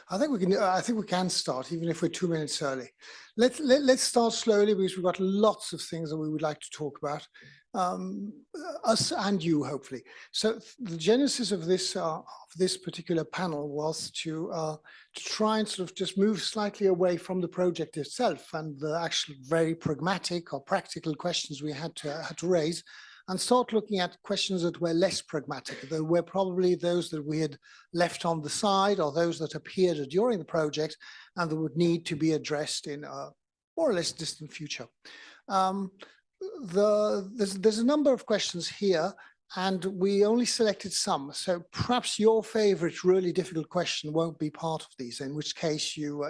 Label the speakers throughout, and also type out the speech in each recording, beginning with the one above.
Speaker 1: I think we can. I think we can start, even if we're 2 minutes early. Let's start slowly because we've got lots of things that we would like to talk about, us and you, hopefully. So the genesis of this particular panel was to try and sort of just move slightly away from the project itself and the actual very pragmatic or practical questions we had to raise, and start looking at questions that were less pragmatic. That were probably those that we had left on the side, or those that appeared during the project and that would need to be addressed in a more or less distant future. There's a number of questions here, and we only selected some. So perhaps your favorite really difficult question won't be part of these, in which case you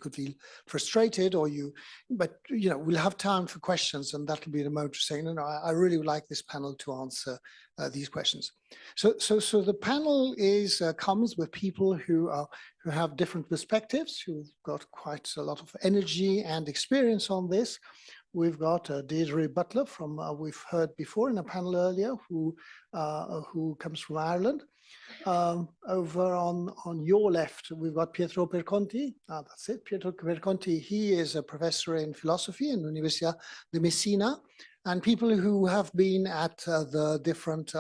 Speaker 1: could feel frustrated, but we'll have time for questions, and that'll be the moment of saying, no, I really would like this panel to answer these questions. So the panel comes with people who have different perspectives, who've got quite a lot of energy and experience on this. We've got Deirdre Butler from we've heard before in a panel earlier, who comes from Ireland. Over on your left, we've got Pietro Perconti. That's it, Pietro Perconti. He is a professor in philosophy in Universita di Messina. And people who have been at the different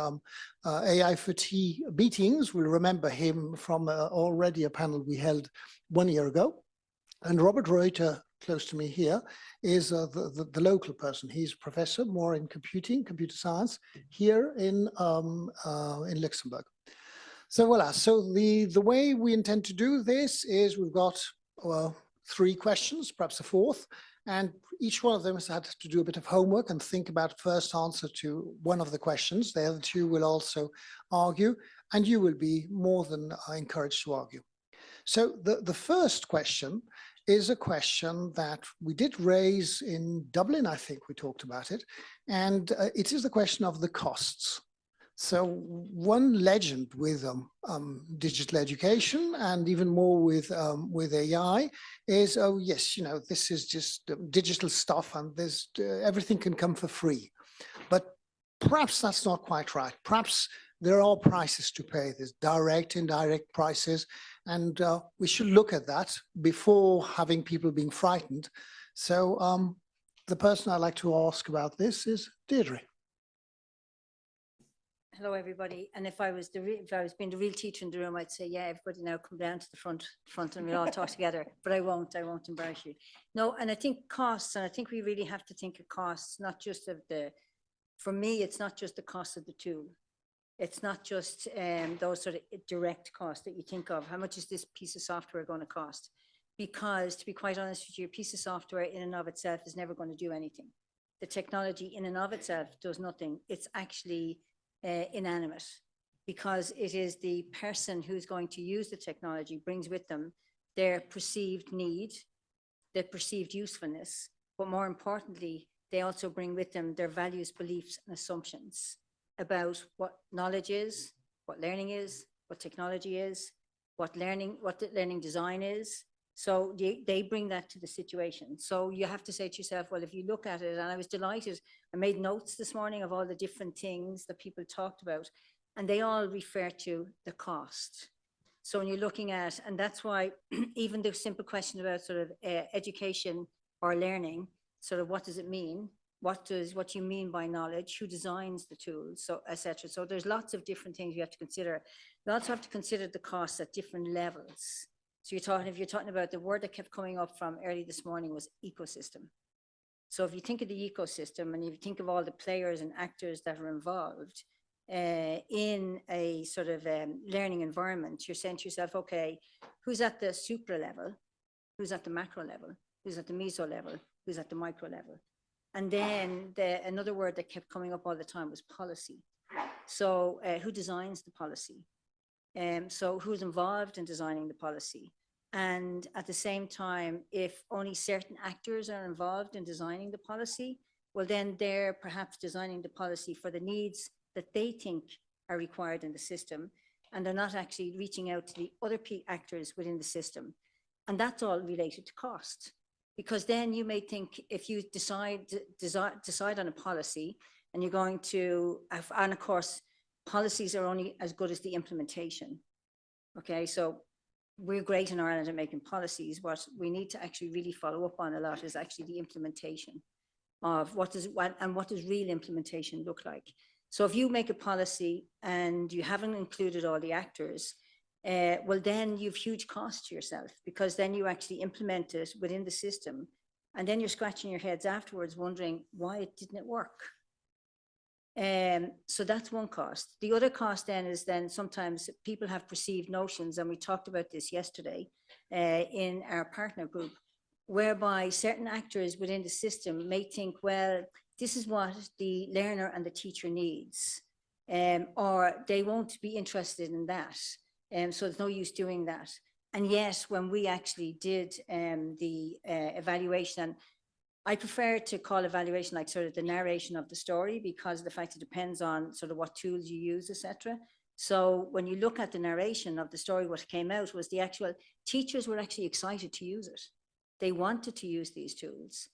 Speaker 1: AI fatigue meetings will remember him from already a panel we held 1 year ago. And Robert Reuter, close to me here, is the local person. He's a professor more in computer science here in Luxembourg. So voila, so the way we intend to do this is we've got 3 questions, perhaps a 4th, and each one of them has had to do a bit of homework and think about first answer to one of the questions. The other 2 will also argue, and you will be more than encouraged to argue. So the first question is a question that we did raise in Dublin. I think we talked about it, and it is the question of the costs. So one legend with digital education, and even more with AI, is, oh yes, this is just digital stuff, and everything can come for free. But perhaps that's not quite right. Perhaps there are prices to pay. There's direct, indirect prices, and we should look at that before having people being frightened. So the person I'd like to ask about this is Deirdre.
Speaker 2: Hello, everybody. And if I was being the real teacher in the room, I'd say, yeah, everybody now come down to the front and we'll all talk together. But I won't embarrass you. No, and I think costs, and I think we really have to think of costs, not just of for me, it's not just the cost of the tool. It's not just those sort of direct costs that you think of. How much is this piece of software going to cost? Because to be quite honest with you, a piece of software in and of itself is never going to do anything. The technology in and of itself does nothing. It's actually inanimate, because it is the person who's going to use the technology brings with them their perceived need, their perceived usefulness, but more importantly, they also bring with them their values, beliefs, and assumptions about what knowledge is, what learning is, what technology is, what the learning design is. So they bring that to the situation. So you have to say to yourself, well, if you look at it, and I was delighted, I made notes this morning of all the different things that people talked about, and they all refer to the cost. So when you're looking at, and that's why even the simple question about sort of education or learning, sort of what does it mean? What do you mean by knowledge? Who designs the tools? So, etc. So there's lots of different things you have to consider. You also have to consider the costs at different levels. So if you're talking about the word that kept coming up from early this morning was ecosystem. So if you think of the ecosystem and you think of all the players and actors that are involved in a sort of learning environment, you're saying to yourself, okay, who's at the supra level? Who's at the macro level? Who's at the meso level? Who's at the micro level? And then another word that kept coming up all the time was policy. So who designs the policy? So who's involved in designing the policy? And at the same time, if only certain actors are involved in designing the policy, well, then they're perhaps designing the policy for the needs that they think are required in the system, and they're not actually reaching out to the other actors within the system. And that's all related to cost. Because then you may think, if you decide on a policy, and you're going to, and of course, policies are only as good as the implementation. Okay, so we're great in Ireland at making policies. What we need to actually really follow up on a lot is actually the implementation of what does real implementation look like. So if you make a policy and you haven't included all the actors, well, then you've huge costs to yourself, because then you actually implement it within the system, and then you're scratching your heads afterwards wondering why didn't it work. So that's one cost. The other cost then is then sometimes people have perceived notions, and we talked about this yesterday in our partner group, whereby certain actors within the system may think, well, this is what the learner and the teacher needs, or they won't be interested in that. So there's no use doing that. And yet, when we actually did the evaluation, I prefer to call evaluation like sort of the narration of the story, because of the fact it depends on sort of what tools you use, etc. So when you look at the narration of the story, what came out was the actual teachers were actually excited to use it. They wanted to use these tools,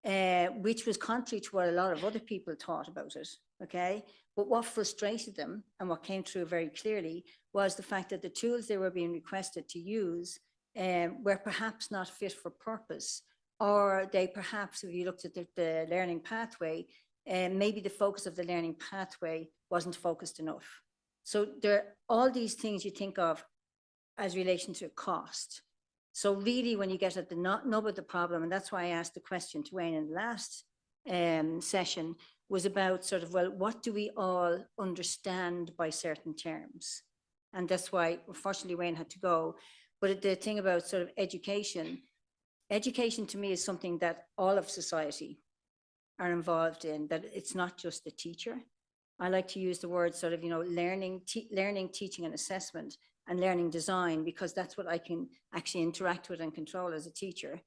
Speaker 2: which was contrary to what a lot of other people thought about it, okay? But what frustrated them, and what came through very clearly, was the fact that the tools they were being requested to use were perhaps not fit for purpose, or they perhaps, if you looked at the learning pathway, maybe the focus of the learning pathway wasn't focused enough. So there are all these things you think of as relation to cost. So really, when you get at the nub of the problem, and that's why I asked the question to Wayne in the last session, was about sort of, well, what do we all understand by certain terms? And that's why, unfortunately, Wayne had to go. But the thing about sort of education to me is something that all of society are involved in, that it's not just the teacher. I like to use the word sort of, you know, learning, teaching and assessment, and learning design, because that's what I can actually interact with and control as a teacher.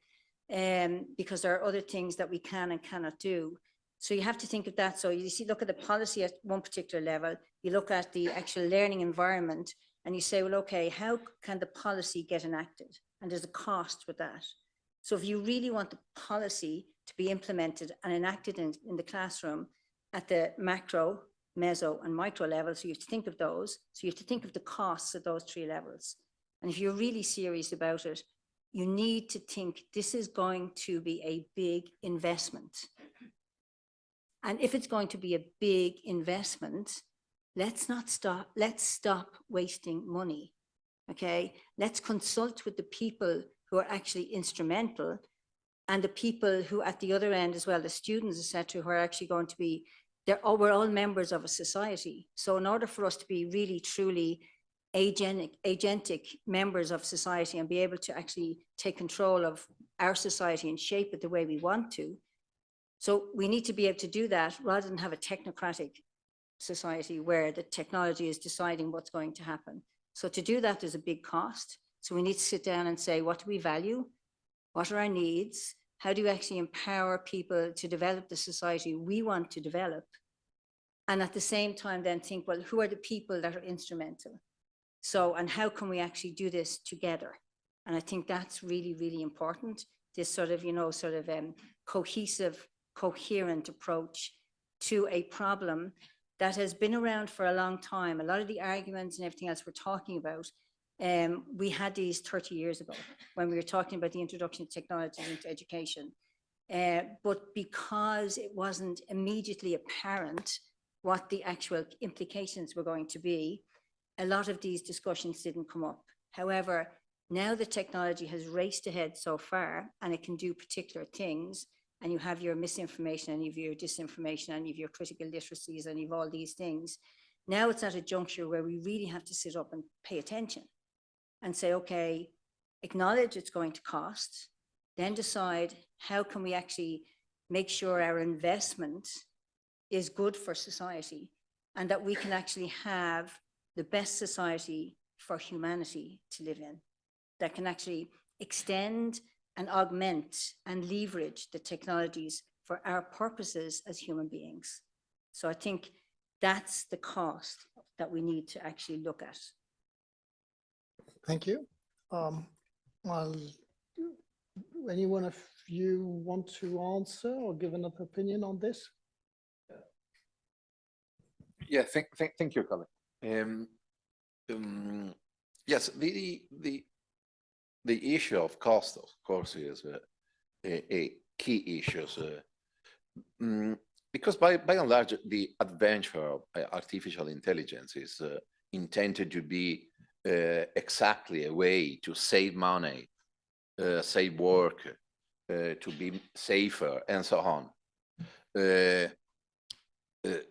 Speaker 2: Because there are other things that we can and cannot do. So you have to think of that. So you see, look at the policy at one particular level, you look at the actual learning environment, and you say, well, okay, how can the policy get enacted? And there's a cost with that. So if you really want the policy to be implemented and enacted in the classroom at the macro, meso, and micro level, so you have to think of those. So you have to think of the costs at those three levels. And if you're really serious about it, you need to think this is going to be a big investment. And if it's going to be a big investment, let's stop wasting money, okay? Let's consult with the people who are actually instrumental, and the people who at the other end as well, the students, etc., who are actually going to be, we're all members of a society. So in order for us to be really, truly agentic members of society and be able to actually take control of our society and shape it the way we want to, so we need to be able to do that rather than have a technocratic society where the technology is deciding what's going to happen. So to do that, there's a big cost. So we need to sit down and say, what do we value? What are our needs? How do we actually empower people to develop the society we want to develop? And at the same time, then think, well, who are the people that are instrumental? So, and how can we actually do this together? And I think that's really, really important. This sort of, you know, sort of cohesive, coherent approach to a problem that has been around for a long time. A lot of the arguments and everything else we're talking about, we had these 30 years ago when we were talking about the introduction of technology into education. But because it wasn't immediately apparent what the actual implications were going to be, a lot of these discussions didn't come up. However, now the technology has raced ahead so far, and it can do particular things, and you have your misinformation, and you have your disinformation, and you have your critical literacies, and you have all these things. Now it's at a juncture where we really have to sit up and pay attention and say, okay, acknowledge it's going to cost, then decide how can we actually make sure our investment is good for society, and that we can actually have the best society for humanity to live in, that can actually extend and augment and leverage the technologies for our purposes as human beings. So I think that's the cost that we need to actually look at.
Speaker 1: Thank you. Well, anyone of you want to answer or give an opinion on this?
Speaker 3: Yeah, thank you, Colin. Yes, the the issue of cost, of course, is a key issue. Because by and large, the adventure of artificial intelligence is intended to be exactly a way to save money, save work, to be safer, and so on.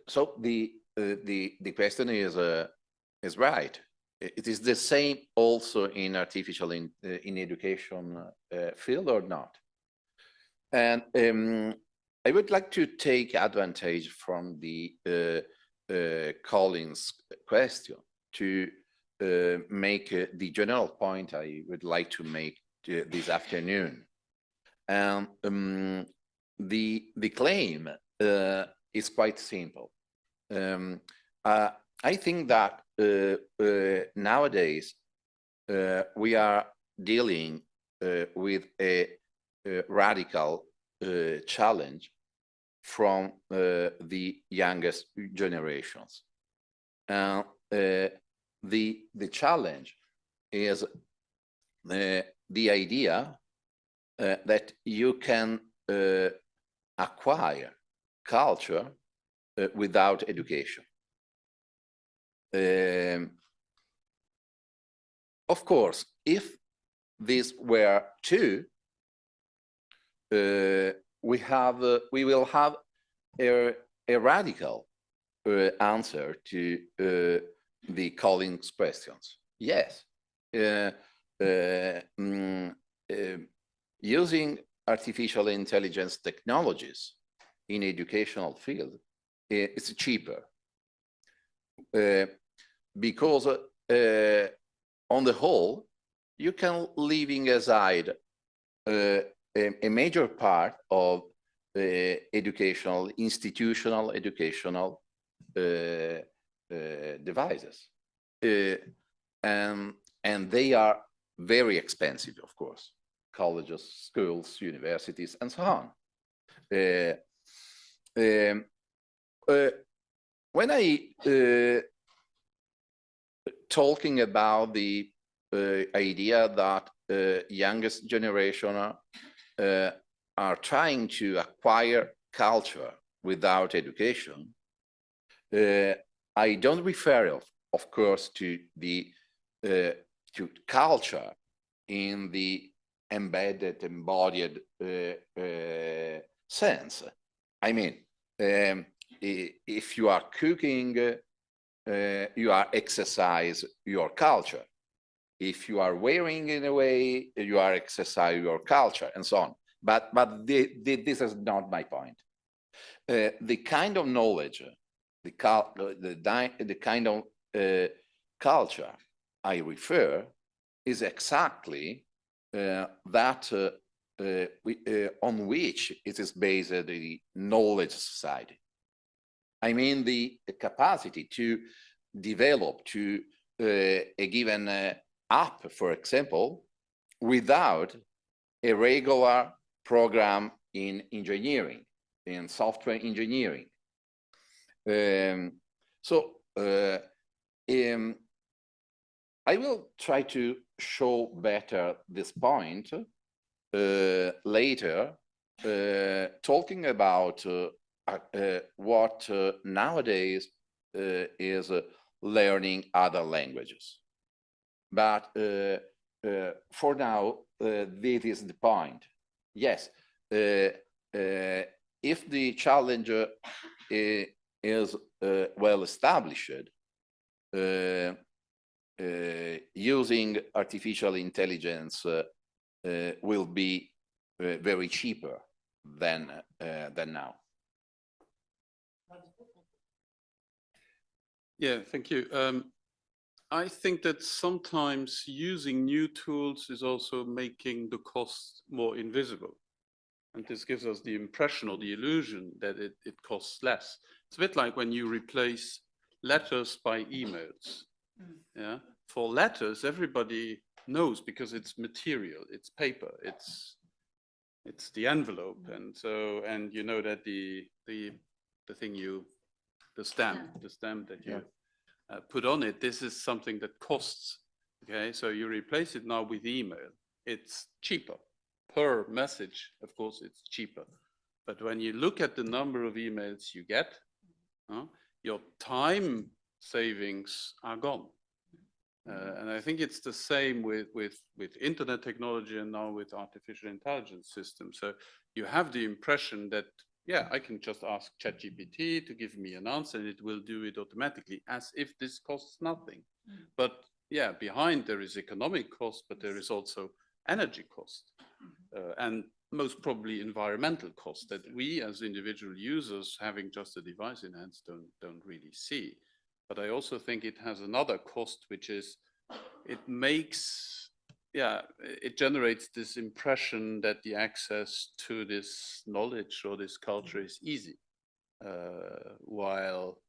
Speaker 3: So the question is right. It is the same also in artificial in education field or not? And I would like to take advantage from the Colin's question to make the general point I would like to make this afternoon. And the claim is quite simple. I think that nowadays we are dealing with a radical challenge from the youngest generations. The challenge is the idea that you can acquire culture without education. Of course, if these were true, we will have a radical answer to the Colin's questions. Yes, using artificial intelligence technologies in educational field is cheaper because on the whole, you can leaving aside a major part of institutional educational devices. And they are very expensive, of course, colleges, schools, universities, and so on. When I talking about the idea that youngest generation are trying to acquire culture without education, I don't refer, of course, to the to culture in the embedded, embodied sense. I mean, if you are cooking, you are exercise your culture. If you are wearing in a way, you are exercise your culture, and so on. But this is not my point. The kind of knowledge, the kind of culture I refer is exactly that on which it is based the knowledge society. I mean the capacity to develop to a given app, for example, without a regular program in engineering, in software engineering. I will try to show better this point later, talking about what nowadays is learning other languages. But for now, this is the point. Yes, if the challenge is well established, using artificial intelligence will be very cheaper than now.
Speaker 4: Yeah, thank you. I think that sometimes using new tools is also making the cost more invisible. And this gives us the impression or the illusion that it costs less. It's a bit like when you replace letters by emails. Yeah, for letters, everybody knows because it's material, it's paper, it's the envelope, and you know that the stamp that you put on it, this is something that costs. Okay, so you replace it now with email. it's cheaper. Per message, of course, it's cheaper. But when you look at the number of emails you get, your time savings are gone. And I think it's the same with internet technology and now with artificial intelligence systems. So you have the impression that, yeah, I can just ask ChatGPT to give me an answer and it will do it automatically, as if this costs nothing. But yeah, behind there is economic cost, but there is also energy cost and most probably environmental cost that we as individual users having just a device in hands don't really see. But I also think it has another cost, which is it makes, it generates this impression that the access to this knowledge or this culture is easy, while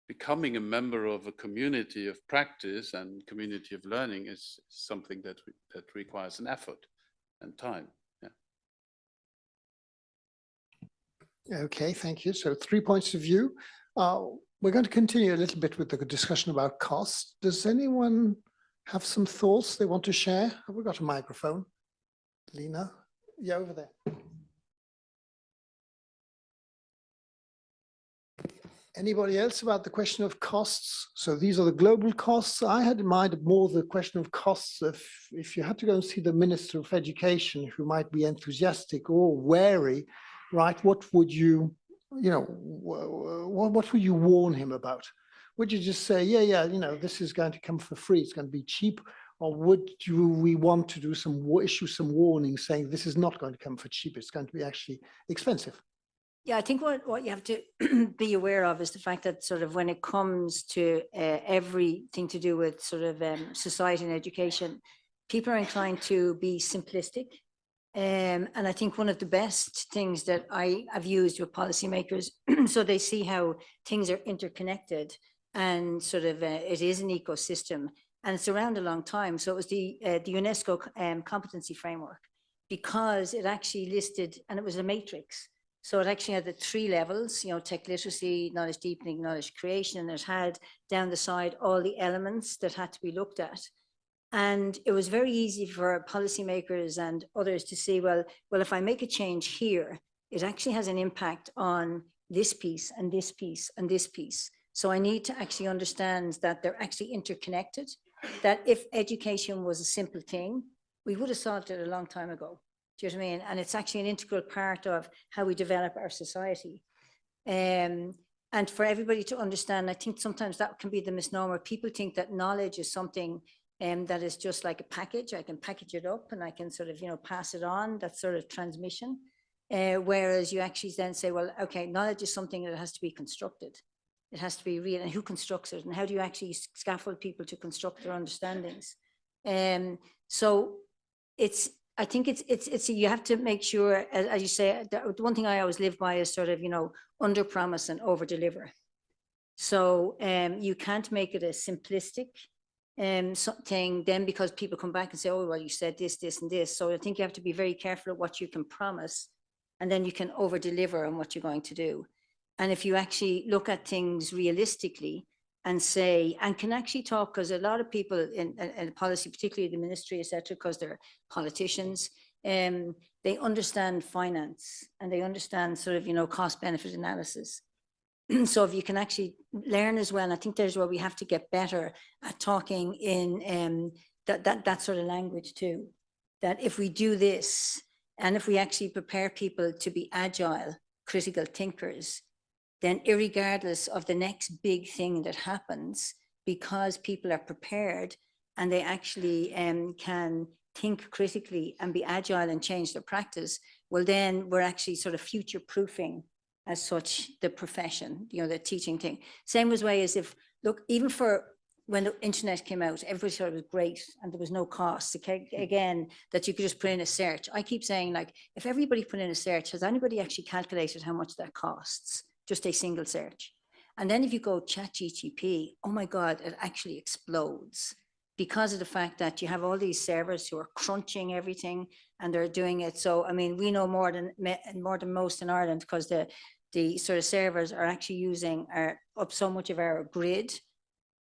Speaker 4: becoming a member of a community of practice and community of learning is something that requires an effort and time.
Speaker 1: Okay, thank you. So 3 points of view. We're going to continue a little bit with the discussion about costs. Does anyone have some thoughts they want to share? Have we got a microphone? Lena? Yeah, over there. Anybody else about the question of costs? So these are the global costs. I had in mind more the question of costs of if you had to go and see the Minister of Education, who might be enthusiastic or wary, right? What would you, what would you warn him about? Would you just say, this is going to come for free, it's going to be cheap? Or would we want to do issue some warnings saying this is not going to come for cheap, it's going to be actually expensive?
Speaker 2: Yeah, I think what you have to be aware of is the fact that sort of when it comes to everything to do with sort of society and education, people are inclined to be simplistic. And I think one of the best things that I have used with policymakers, so they see how things are interconnected and sort of it is an ecosystem and it's around a long time. So it was the UNESCO competency framework, because it actually listed, and it was a matrix. So it actually had the 3 levels, tech literacy, knowledge deepening, knowledge creation, and it had down the side all the elements that had to be looked at. And it was very easy for policymakers and others to see, well, if I make a change here, it actually has an impact on this piece and this piece and this piece. So I need to actually understand that they're actually interconnected, that if education was a simple thing, we would have solved it a long time ago. Do you know what I mean? And it's actually an integral part of how we develop our society. And for everybody to understand, I think sometimes that can be the misnomer. People think that knowledge is something that is just like a package. I can package it up and I can sort of, pass it on, that sort of transmission. Whereas you actually then say, well, okay, knowledge is something that has to be constructed. It has to be real. And who constructs it? And how do you actually scaffold people to construct their understandings? So I think it's you have to make sure, as you say, the one thing I always live by is sort of, under promise and over deliver. So you can't make it a simplistic thing then, because people come back and say, oh, well, you said this, this, and this. So I think you have to be very careful of what you can promise, and then you can over deliver on what you're going to do. And if you actually look at things realistically and say, and can actually talk, because a lot of people in policy, particularly the ministry, et cetera, because they're politicians, they understand finance and they understand sort of, cost benefit analysis. So if you can actually learn as well, I think there's where we have to get better at talking in that sort of language too, that if we do this, and if we actually prepare people to be agile, critical thinkers, then irregardless of the next big thing that happens, because people are prepared and they actually can think critically and be agile and change their practice, well, then we're actually sort of future-proofing as such the profession, the teaching thing. Same way as if, look, even for when the internet came out, everybody thought it was great and there was no cost. Again, that you could just put in a search. I keep saying, like, if everybody put in a search, has anybody actually calculated how much that costs? Just a single search. And then if you go ChatGPT, oh my God, it actually explodes, because of the fact that you have all these servers who are crunching everything and they're doing it. So, I mean, we know more than most in Ireland, because the sort of servers are actually using up so much of our grid.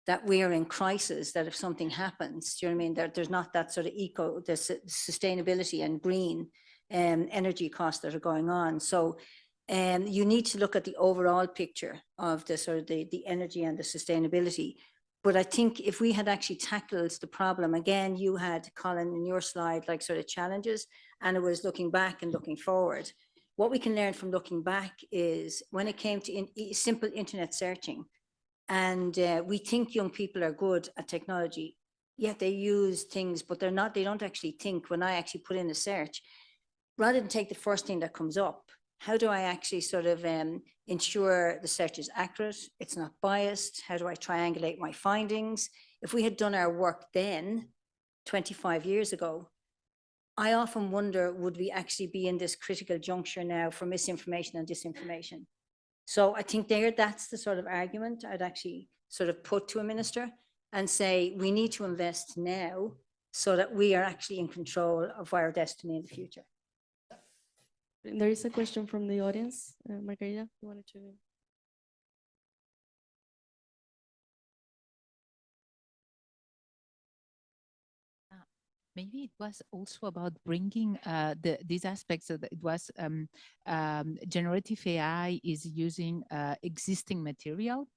Speaker 2: that we are in crisis, that if something happens, do you know what I mean, that there's not that sort of sustainability and green energy costs that are going on. So you need to look at the overall picture of the sort of the energy and the sustainability. But I think if we had actually tackled the problem, again, you had, Colin, in your slide, like sort of challenges, and it was looking back and looking forward. What we can learn from looking back is when it came to simple internet searching, and we think young people are good at technology, yet they use things, but they're not, they don't actually think. When I actually put in a search, rather than take the first thing that comes up, how do I actually sort of ensure the search is accurate, it's not biased? How do I triangulate my findings? If we had done our work then, 25 years ago, I often wonder, would we actually be in this critical juncture now for misinformation and disinformation? So I think that's the sort of argument I'd actually sort of put to a minister and say, we need to invest now so that we are actually in control of our destiny in the future.
Speaker 5: There is a question from the audience. Margarita, you wanted to?
Speaker 6: Maybe it was also about bringing these aspects. That it was generative AI is using existing material,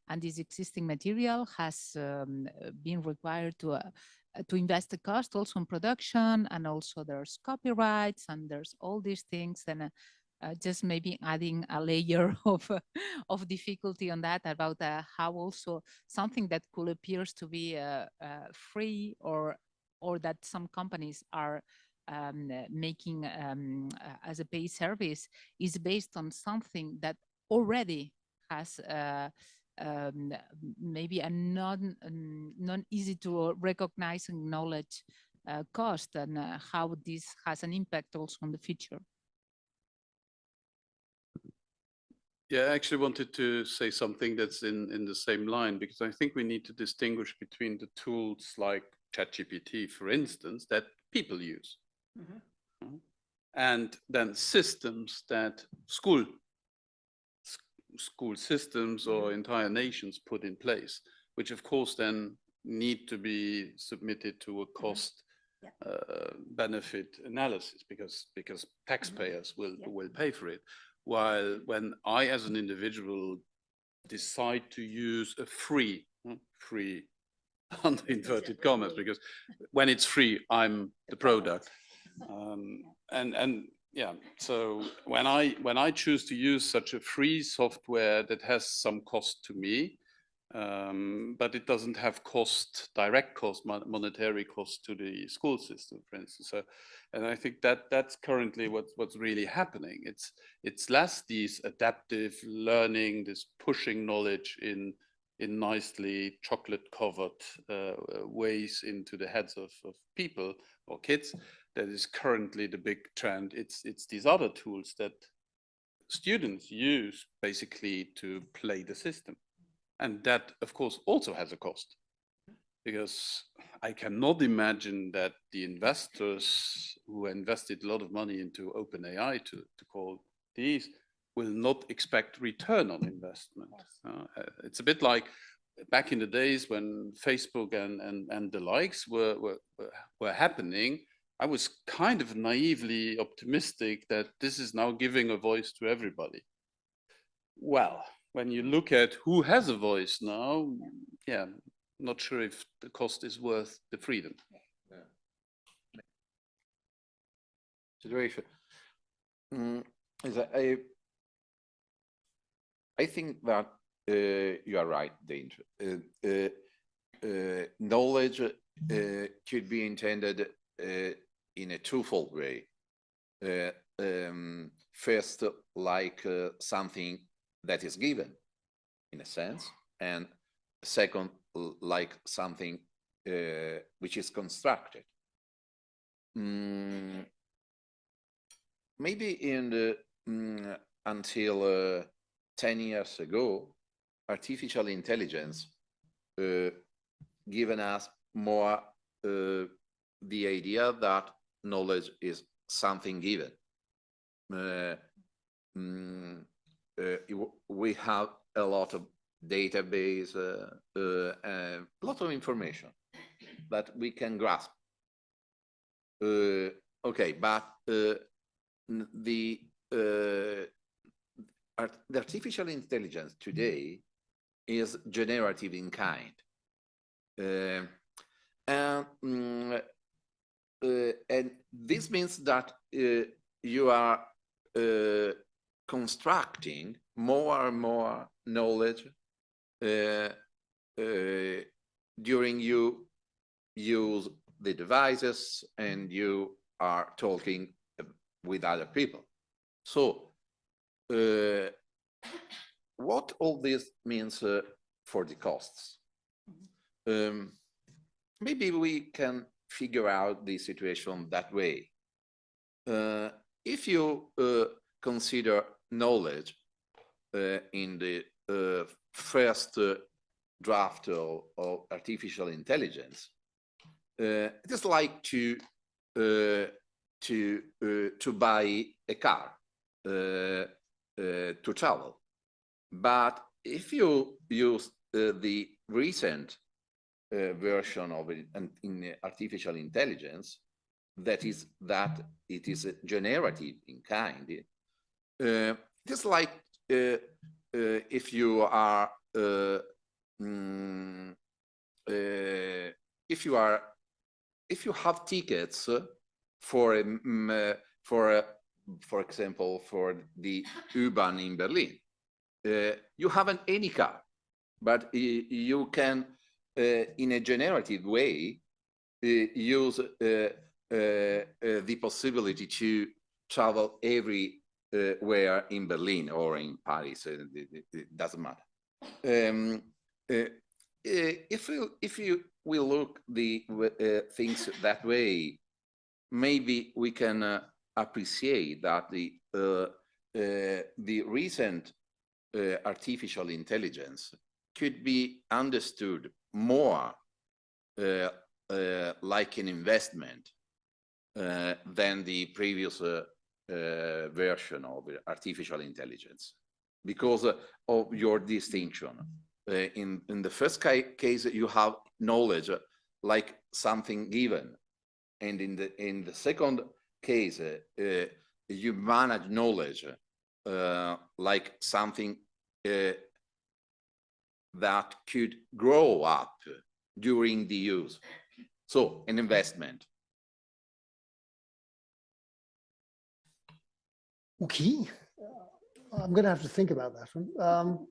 Speaker 6: and this existing material has been required to invest the cost also in production, and also there's copyrights and there's all these things, and just maybe adding a layer of difficulty on that about how also something that could appear to be free or that some companies are making as a paid service is based on something that already has maybe a non easy to recognize and acknowledge cost, and how this has an impact also on the future.
Speaker 4: Yeah, I actually wanted to say something that's in the same line, because I think we need to distinguish between the tools like ChatGPT, for instance, that people use, and then systems that school systems or entire nations put in place, which of course then need to be submitted to a cost benefit analysis, because taxpayers will pay for it. While when I as an individual decide to use a free under inverted commas, because when it's free, I'm the product. And yeah, so when I choose to use such a free software that has some cost to me, but it doesn't have direct cost, monetary cost to the school system, for instance. So, and I think that's currently what's really happening. It's less these adaptive learning, this pushing knowledge in nicely chocolate covered ways into the heads of people or kids. That is currently the big trend. It's these other tools that students use basically to play the system. And that, of course, also has a cost, because I cannot imagine that the investors who invested a lot of money into OpenAI, to call these, will not expect return on investment. It's a bit like back in the days when Facebook and the likes were happening. I was kind of naively optimistic that this is now giving a voice to everybody. Well, when you look at who has a voice now, yeah, not sure if the cost is worth the freedom.
Speaker 3: Situation. I think that you are right, Deirdre. Knowledge could be intended in a twofold way. First, like something that is given, in a sense, and second, like something which is constructed. Maybe in the until 10 years ago, artificial intelligence given us more the idea that knowledge is something given. We have a lot of database, a lot of information that we can grasp. Okay, but the artificial intelligence today is generative in kind. And this means that you are constructing more and more knowledge during you use the devices and you are talking with other people. So what all this means for the costs? Maybe we can figure out the situation that way. If you consider knowledge in the first draft of artificial intelligence, it is like to buy a car to travel. But if you use the recent version of it in artificial intelligence, that is that it is generative in kind, it is like if you are if you have tickets for example for the U-Bahn in Berlin, you haven't any car, but you can in a generative way use the possibility to travel everywhere in Berlin or in Paris. It doesn't matter. If you will look the things that way, maybe we can appreciate that the recent artificial intelligence could be understood more like an investment than the previous version of artificial intelligence, because of your distinction. In the first case, you have knowledge like something given, and in the second case, you manage knowledge like something that could grow up during the use. So an investment.
Speaker 1: Okay, I'm going to have to think about that one.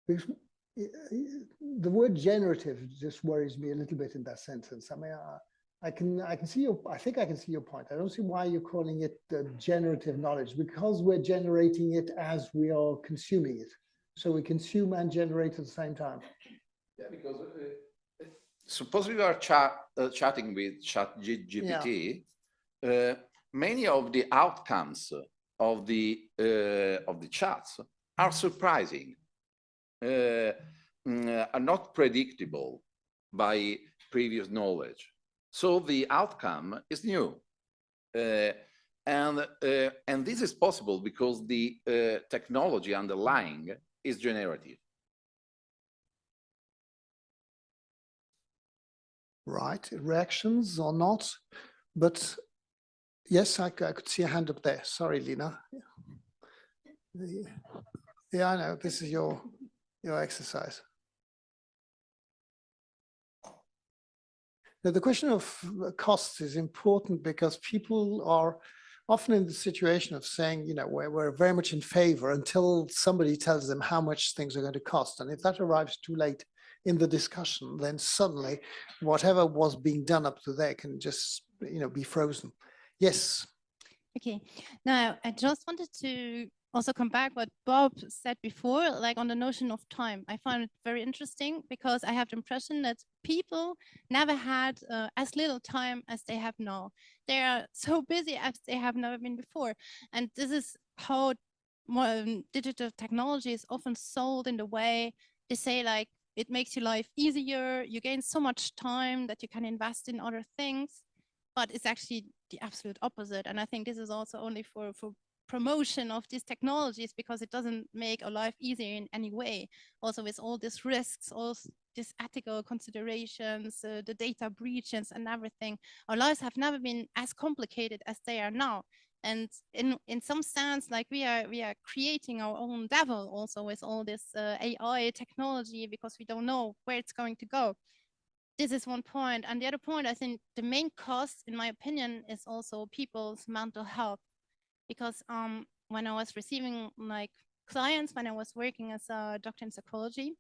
Speaker 1: Because the word generative just worries me a little bit in that sentence. I mean, I can see your, I think I can see your point. I don't see why you're calling it generative knowledge, because we're generating it as we are consuming it. So we consume and generate at the same time.
Speaker 3: Yeah, because suppose we are chatting with ChatGPT, yeah. Many of the outcomes of the chats are surprising, are not predictable by previous knowledge. So the outcome is new, and this is possible because the technology underlying is generative.
Speaker 1: Right, reactions or not, but yes, I could see a hand up there. Sorry, Lina. Yeah, I know, this is your exercise. Now, the question of costs is important because people are often in the situation of saying, you know, we're very much in favor until somebody tells them how much things are going to cost. And if that arrives too late in the discussion, then suddenly whatever was being done up to there can just, you know, be frozen. Yes.
Speaker 7: Okay. Now, I just wanted to also come back what Bob said before, like on the notion of time. I find it very interesting because I have the impression that people never had as little time as they have now. They are so busy as they have never been before. And this is how digital technology is often sold in the way they say, like, it makes your life easier, you gain so much time that you can invest in other things, but it's actually the absolute opposite. And I think this is also only for promotion of these technologies, because it doesn't make our life easier in any way. Also with all these risks, all these ethical considerations, the data breaches and everything, our lives have never been as complicated as they are now. And in some sense, like we are creating our own devil also with all this AI technology, because we don't know where it's going to go. This is one point. And the other point, I think the main cost, in my opinion, is also people's mental health. Because when I was receiving like clients, when I was working as a doctor in psychology,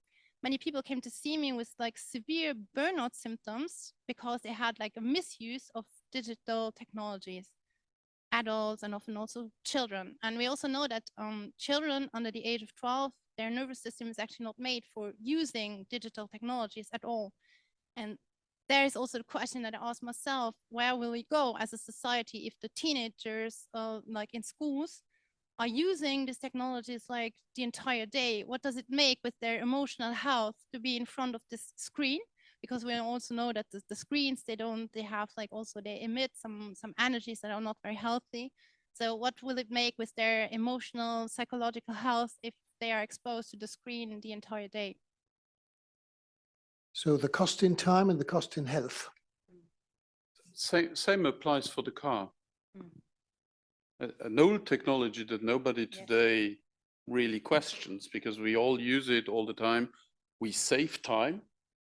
Speaker 7: many people came to see me with like severe burnout symptoms because they had like a misuse of digital technologies, adults and often also children. And we also know that children under the age of 12, their nervous system is actually not made for using digital technologies at all. And there is also the question that I ask myself, where will we go as a society if the teenagers like in schools are using these technologies like the entire day? What does it make with their emotional health to be in front of this screen? Because we also know that the screens, they have like also they emit some energies that are not very healthy. So what will it make with their emotional, psychological health if they are exposed to the screen the entire day?
Speaker 1: So the cost in time and the cost in health.
Speaker 4: Same applies for the car. An old technology that nobody today really questions, because we all use it all the time. We save time,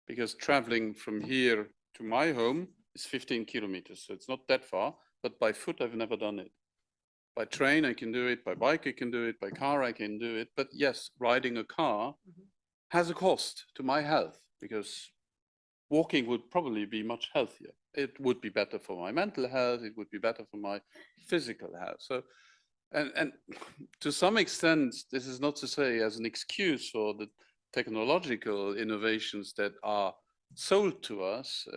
Speaker 4: because traveling from here to my home is 15 kilometers. So it's not that far, but by foot, I've never done it. By train, I can do it. By bike, I can do it. By car, I can do it. But yes, riding a car has a cost to my health, because walking would probably be much healthier. It would be better for my mental health. It would be better for my physical health. So, and to some extent, this is not to say as an excuse for the technological innovations that are sold to us.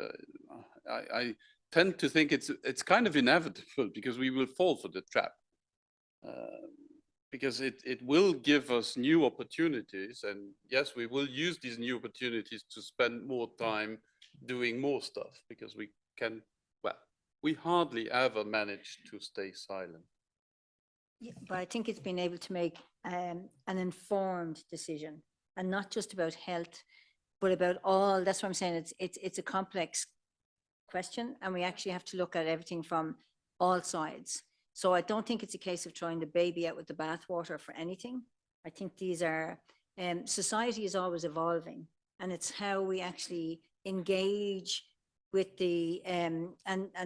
Speaker 4: I tend to think it's kind of inevitable, because we will fall for the trap. Because it will give us new opportunities. And yes, we will use these new opportunities to spend more time doing more stuff, because we can, well, we hardly ever manage to stay silent.
Speaker 2: Yeah, but I think it's been able to make an informed decision, and not just about health, but about all, that's what I'm saying, it's a complex question, and we actually have to look at everything from all sides. So I don't think it's a case of throwing the baby out with the bathwater for anything. I think these are, society is always evolving, and it's how we actually engage with the, and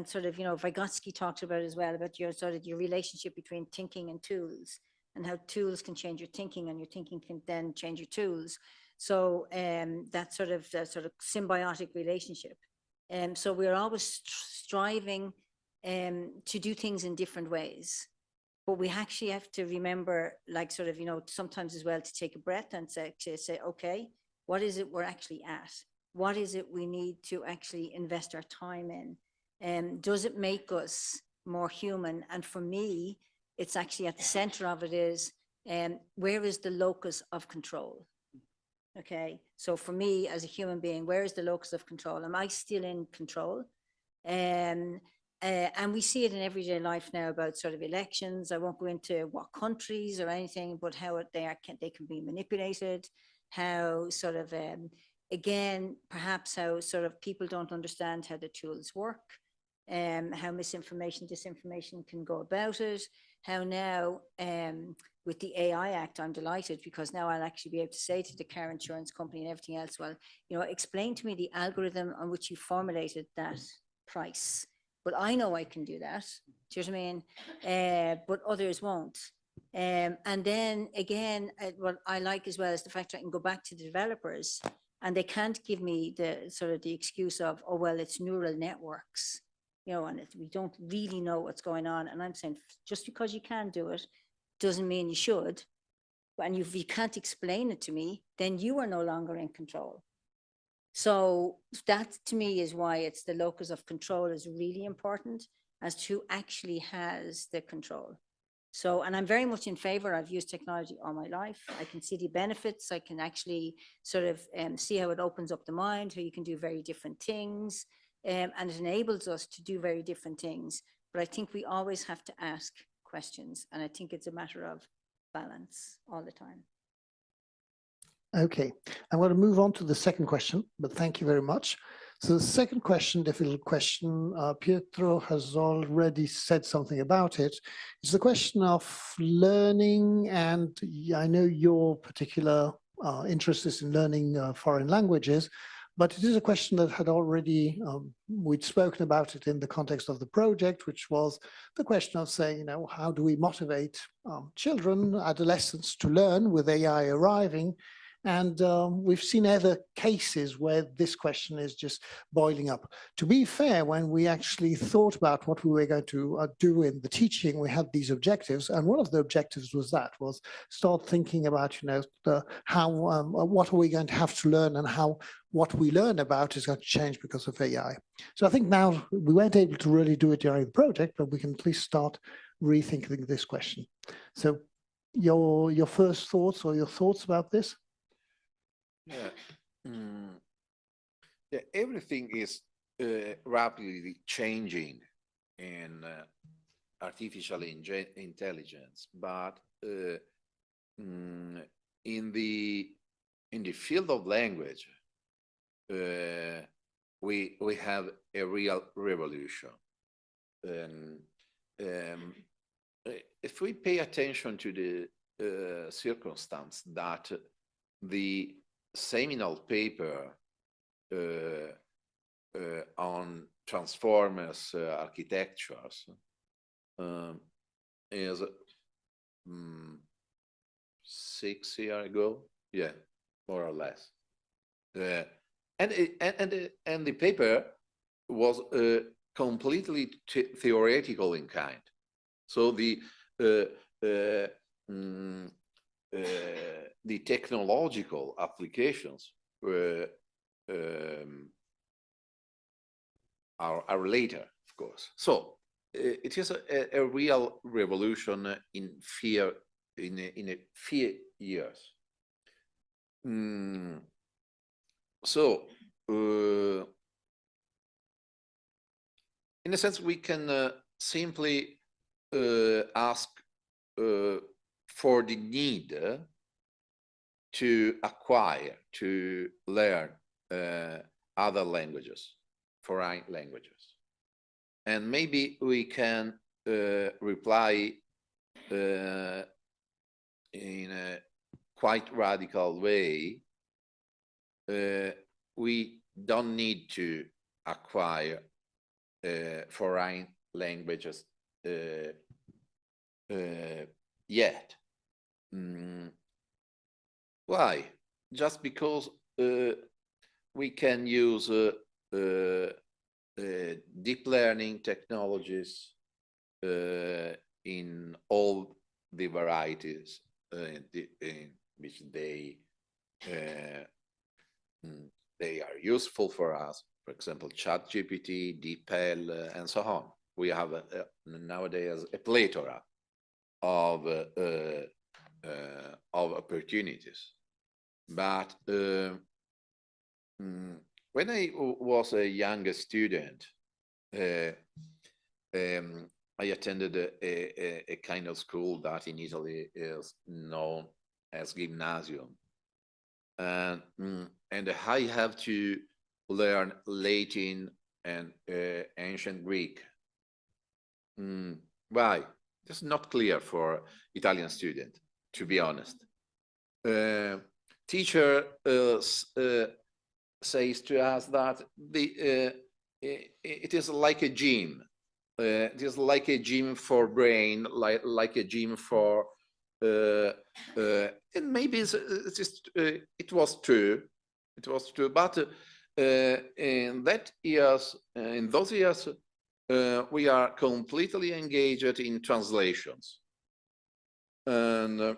Speaker 2: sort of, you know, Vygotsky talks about as well, about your sort of your relationship between thinking and tools, and how tools can change your thinking, and your thinking can then change your tools. So that sort of symbiotic relationship. So we're always striving to do things in different ways, but we actually have to remember, like, sort of, you know, sometimes as well, to take a breath and say, okay, what is it we're actually at? What is it we need to actually invest our time in? Does it make us more human? And for me, it's actually at the center of it is, where is the locus of control? Okay, so for me as a human being, where is the locus of control? Am I still in control? And we see it in everyday life now about sort of elections. I won't go into what countries or anything, but how they can be manipulated, how sort of, again, perhaps how sort of people don't understand how the tools work, how misinformation, disinformation can go about it, how now with the AI Act, I'm delighted, because now I'll actually be able to say to the car insurance company and everything else, well, you know, explain to me the algorithm on which you formulated that price. But I know I can do that. Do you know what I mean? But others won't. And then again, what I like as well is the fact that I can go back to the developers, and they can't give me the sort of the excuse of, oh, well, it's neural networks, you know, and we don't really know what's going on. And I'm saying, just because you can do it doesn't mean you should. And if you can't explain it to me, then you are no longer in control. So that to me is why it's the locus of control is really important, as to who actually has the control. So, and I'm very much in favor. I've used technology all my life. I can see the benefits. I can actually sort of see how it opens up the mind, how you can do very different things, and it enables us to do very different things. But I think we always have to ask questions. And I think it's a matter of balance all the time.
Speaker 1: Okay, I'm going to move on to the second question, but thank you very much. So the second question, difficult question, Pietro has already said something about it. It's the question of learning, and I know your particular interest is in learning foreign languages, but it is a question that had already, we'd spoken about it in the context of the project, which was the question of saying, you know, how do we motivate children, adolescents to learn with AI arriving? And we've seen other cases where this question is just boiling up. To be fair, when we actually thought about what we were going to do in the teaching, we had these objectives. And one of the objectives was start thinking about, you know, what are we going to have to learn, and how what we learn about is going to change because of AI. So I think now we weren't able to really do it during the project, but we can at least start rethinking this question. So your first thoughts, or your thoughts about this?
Speaker 3: Yeah. Yeah, everything is rapidly changing in artificial intelligence, but in the field of language, we have a real revolution. If we pay attention to the circumstance that the seminal paper on transformers architectures is 6 years ago, yeah, more or less, and the paper was completely theoretical in kind. So the technological applications are later, of course. So it is a real revolution in a few years. So in a sense, we can simply ask for the need to acquire, to learn other languages, foreign languages. And maybe we can reply in a quite radical way. We don't need to acquire foreign languages yet. Why? Just because we can use deep learning technologies in all the varieties in which they are useful for us. For example, ChatGPT, DeepL, and so on. We have nowadays a plethora of opportunities. But when I was a younger student, I attended a kind of school that in Italy is known as gymnasium, and I have to learn Latin and ancient Greek. Why? It's not clear for Italian student, to be honest. Teacher says to us that it is like a gym. It is like a gym for brain, like a gym for and maybe it was true. It was true, but in those years, we are completely engaged in translations, and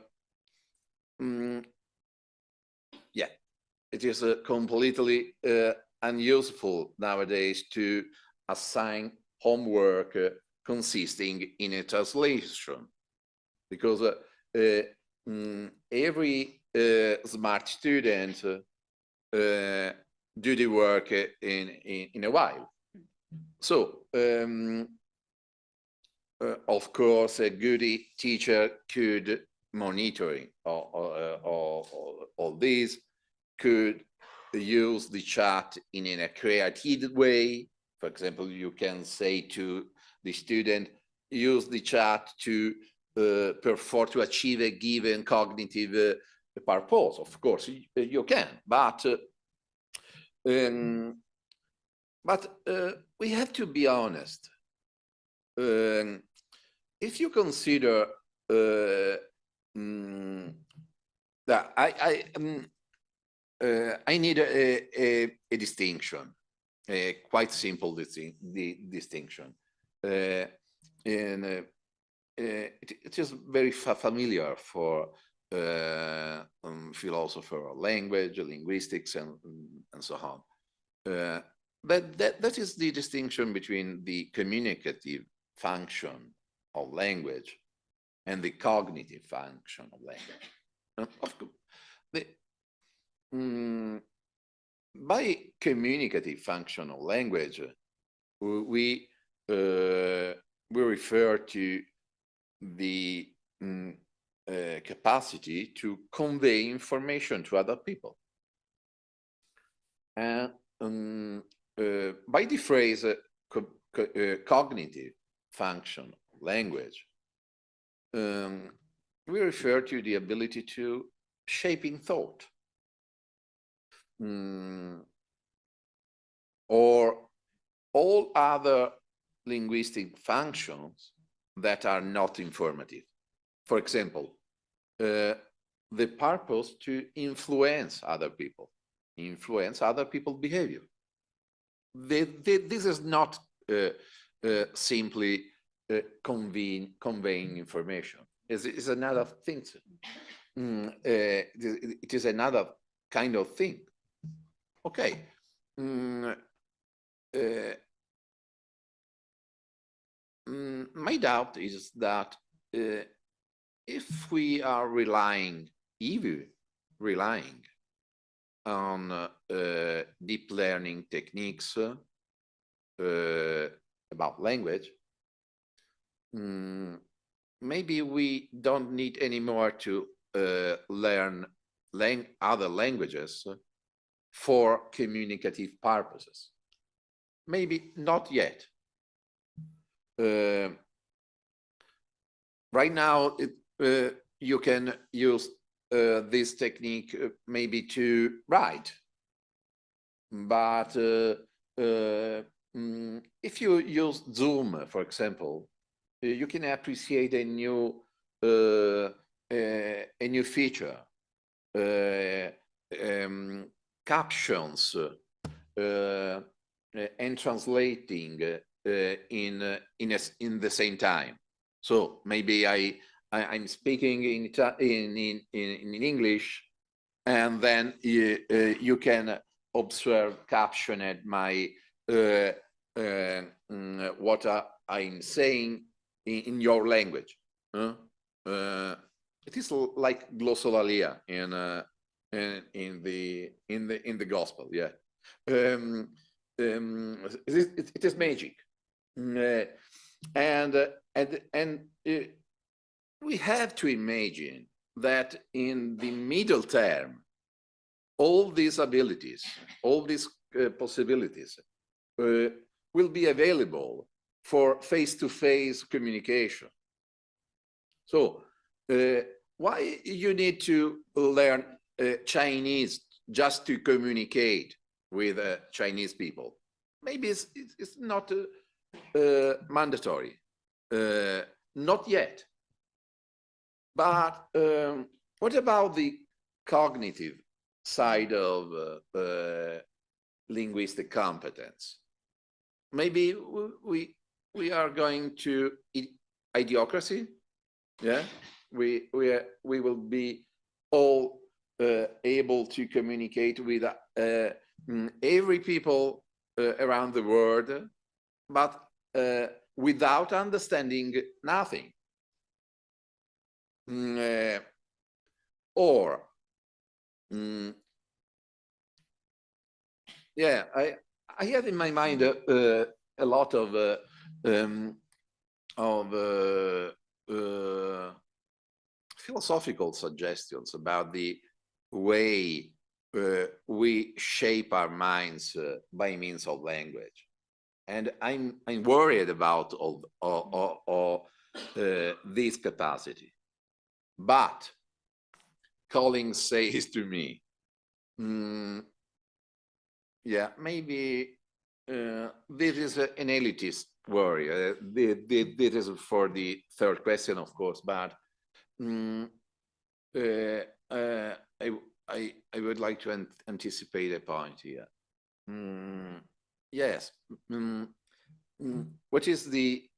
Speaker 3: yeah, it is completely unuseful nowadays to assign homework consisting in a translation, because every smart student do the work in a while. So of course, a good teacher could monitoring all these, could use the chat in a creative way. For example, you can say to the student, use the chat to perform, to achieve a given cognitive purpose. Of course, you can, but we have to be honest. If you consider that I need a distinction, a quite simple distinction. It is very familiar for philosopher of language, linguistics, and so on. That is the distinction between the communicative function of language and the cognitive function of language. Of course, by communicative function of language, we refer to the capacity to convey information to other people. And by the phrase cognitive function of language, we refer to the ability to shaping thought, or all other linguistic functions that are not informative. For example, the purpose to influence other people's behavior. This is not simply conveying information. It's another thing. It is another kind of thing. Okay. My doubt is that if we are relying on deep learning techniques about language, maybe we don't need anymore to learn other languages for communicative purposes. Maybe not yet. Right now, you can use this technique maybe to write, but if you use Zoom, for example, you can appreciate a new feature, captions and translating in the same time. So maybe I'm speaking in English, and then you can observe, caption my what I'm saying in your language. It is like glossolalia in the gospel. Yeah, it is magic, and we have to imagine that in the middle term, all these abilities, all these possibilities will be available for face-to-face communication. So why you need to learn Chinese just to communicate with Chinese people? Maybe it's not mandatory, not yet. But what about the cognitive side of linguistic competence? Maybe we are going to idiocracy. Yeah, we will be all able to communicate with every people around the world, but without understanding nothing. Or yeah, I have in my mind a lot of of philosophical suggestions about the way we shape our minds by means of language. And I'm worried about this capacity. But Colin says to me, yeah, maybe this is an elitist worry. This is for the third question, of course, but I would like to anticipate a point here. Yes. What is the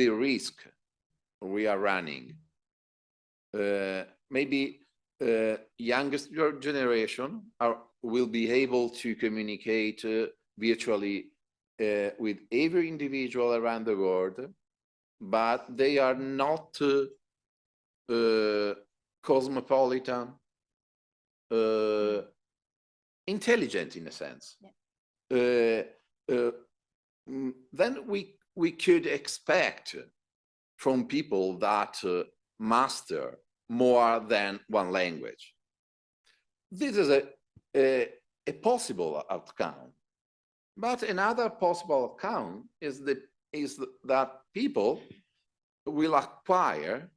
Speaker 3: risk we are running? Maybe youngest generation will be able to communicate virtually with every individual around the world, but they are not cosmopolitan, intelligent in a sense. Yeah. Then we could expect from people that master more than one language. This is a possible outcome. But another possible outcome is that people will acquire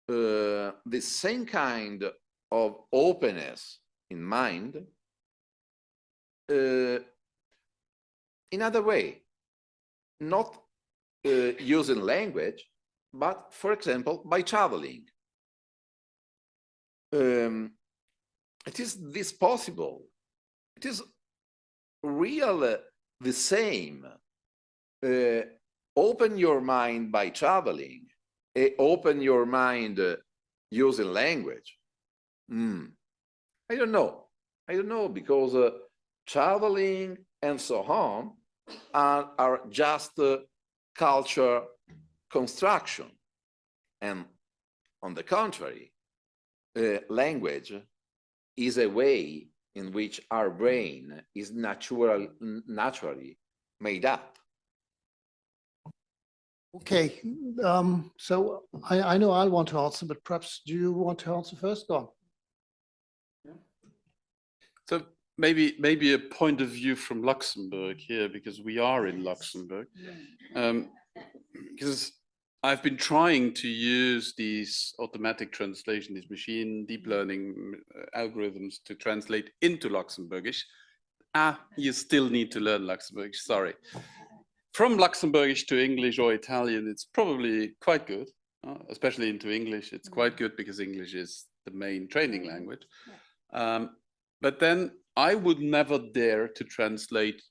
Speaker 3: the same kind of openness in mind in other way, not using language, but for example, by traveling. It is this possible. It is really the same. Open your mind by traveling. Open your mind using language. I don't know. I don't know, because traveling and so on are just culture construction. And on the contrary, language is a way in which our brain is naturally made up.
Speaker 1: Okay, so I know I'll want to answer, but perhaps do you want to answer first? Go on.
Speaker 4: So maybe a point of view from Luxembourg here, because we are in Luxembourg. Because I've been trying to use these automatic translation, these machine deep learning algorithms to translate into Luxembourgish. You still need to learn Luxembourgish, sorry. From Luxembourgish to English or Italian, it's probably quite good, especially into English. It's quite good because English is the main training language. But then I would never dare to translate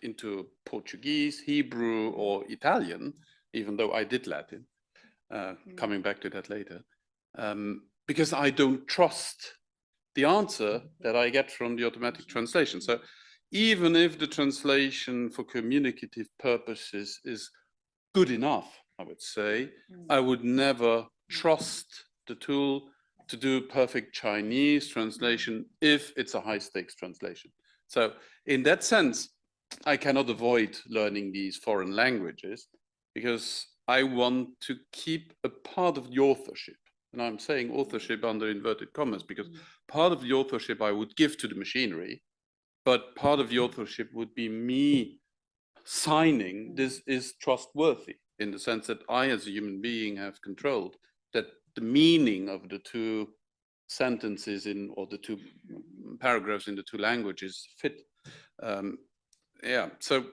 Speaker 4: into Portuguese, Hebrew, or Italian, even though I did Latin, coming back to that later, because I don't trust the answer that I get from the automatic translation. So even if the translation for communicative purposes is good enough, I would say, I would never trust the tool to do perfect Chinese translation if it's a high stakes translation. So in that sense, I cannot avoid learning these foreign languages because I want to keep a part of the authorship. And I'm saying authorship under inverted commas because part of the authorship I would give to the machinery, but part of the authorship would be me signing this is trustworthy in the sense that I as a human being have controlled that the meaning of the two sentences in or the two paragraphs in the two languages fit. Yeah, so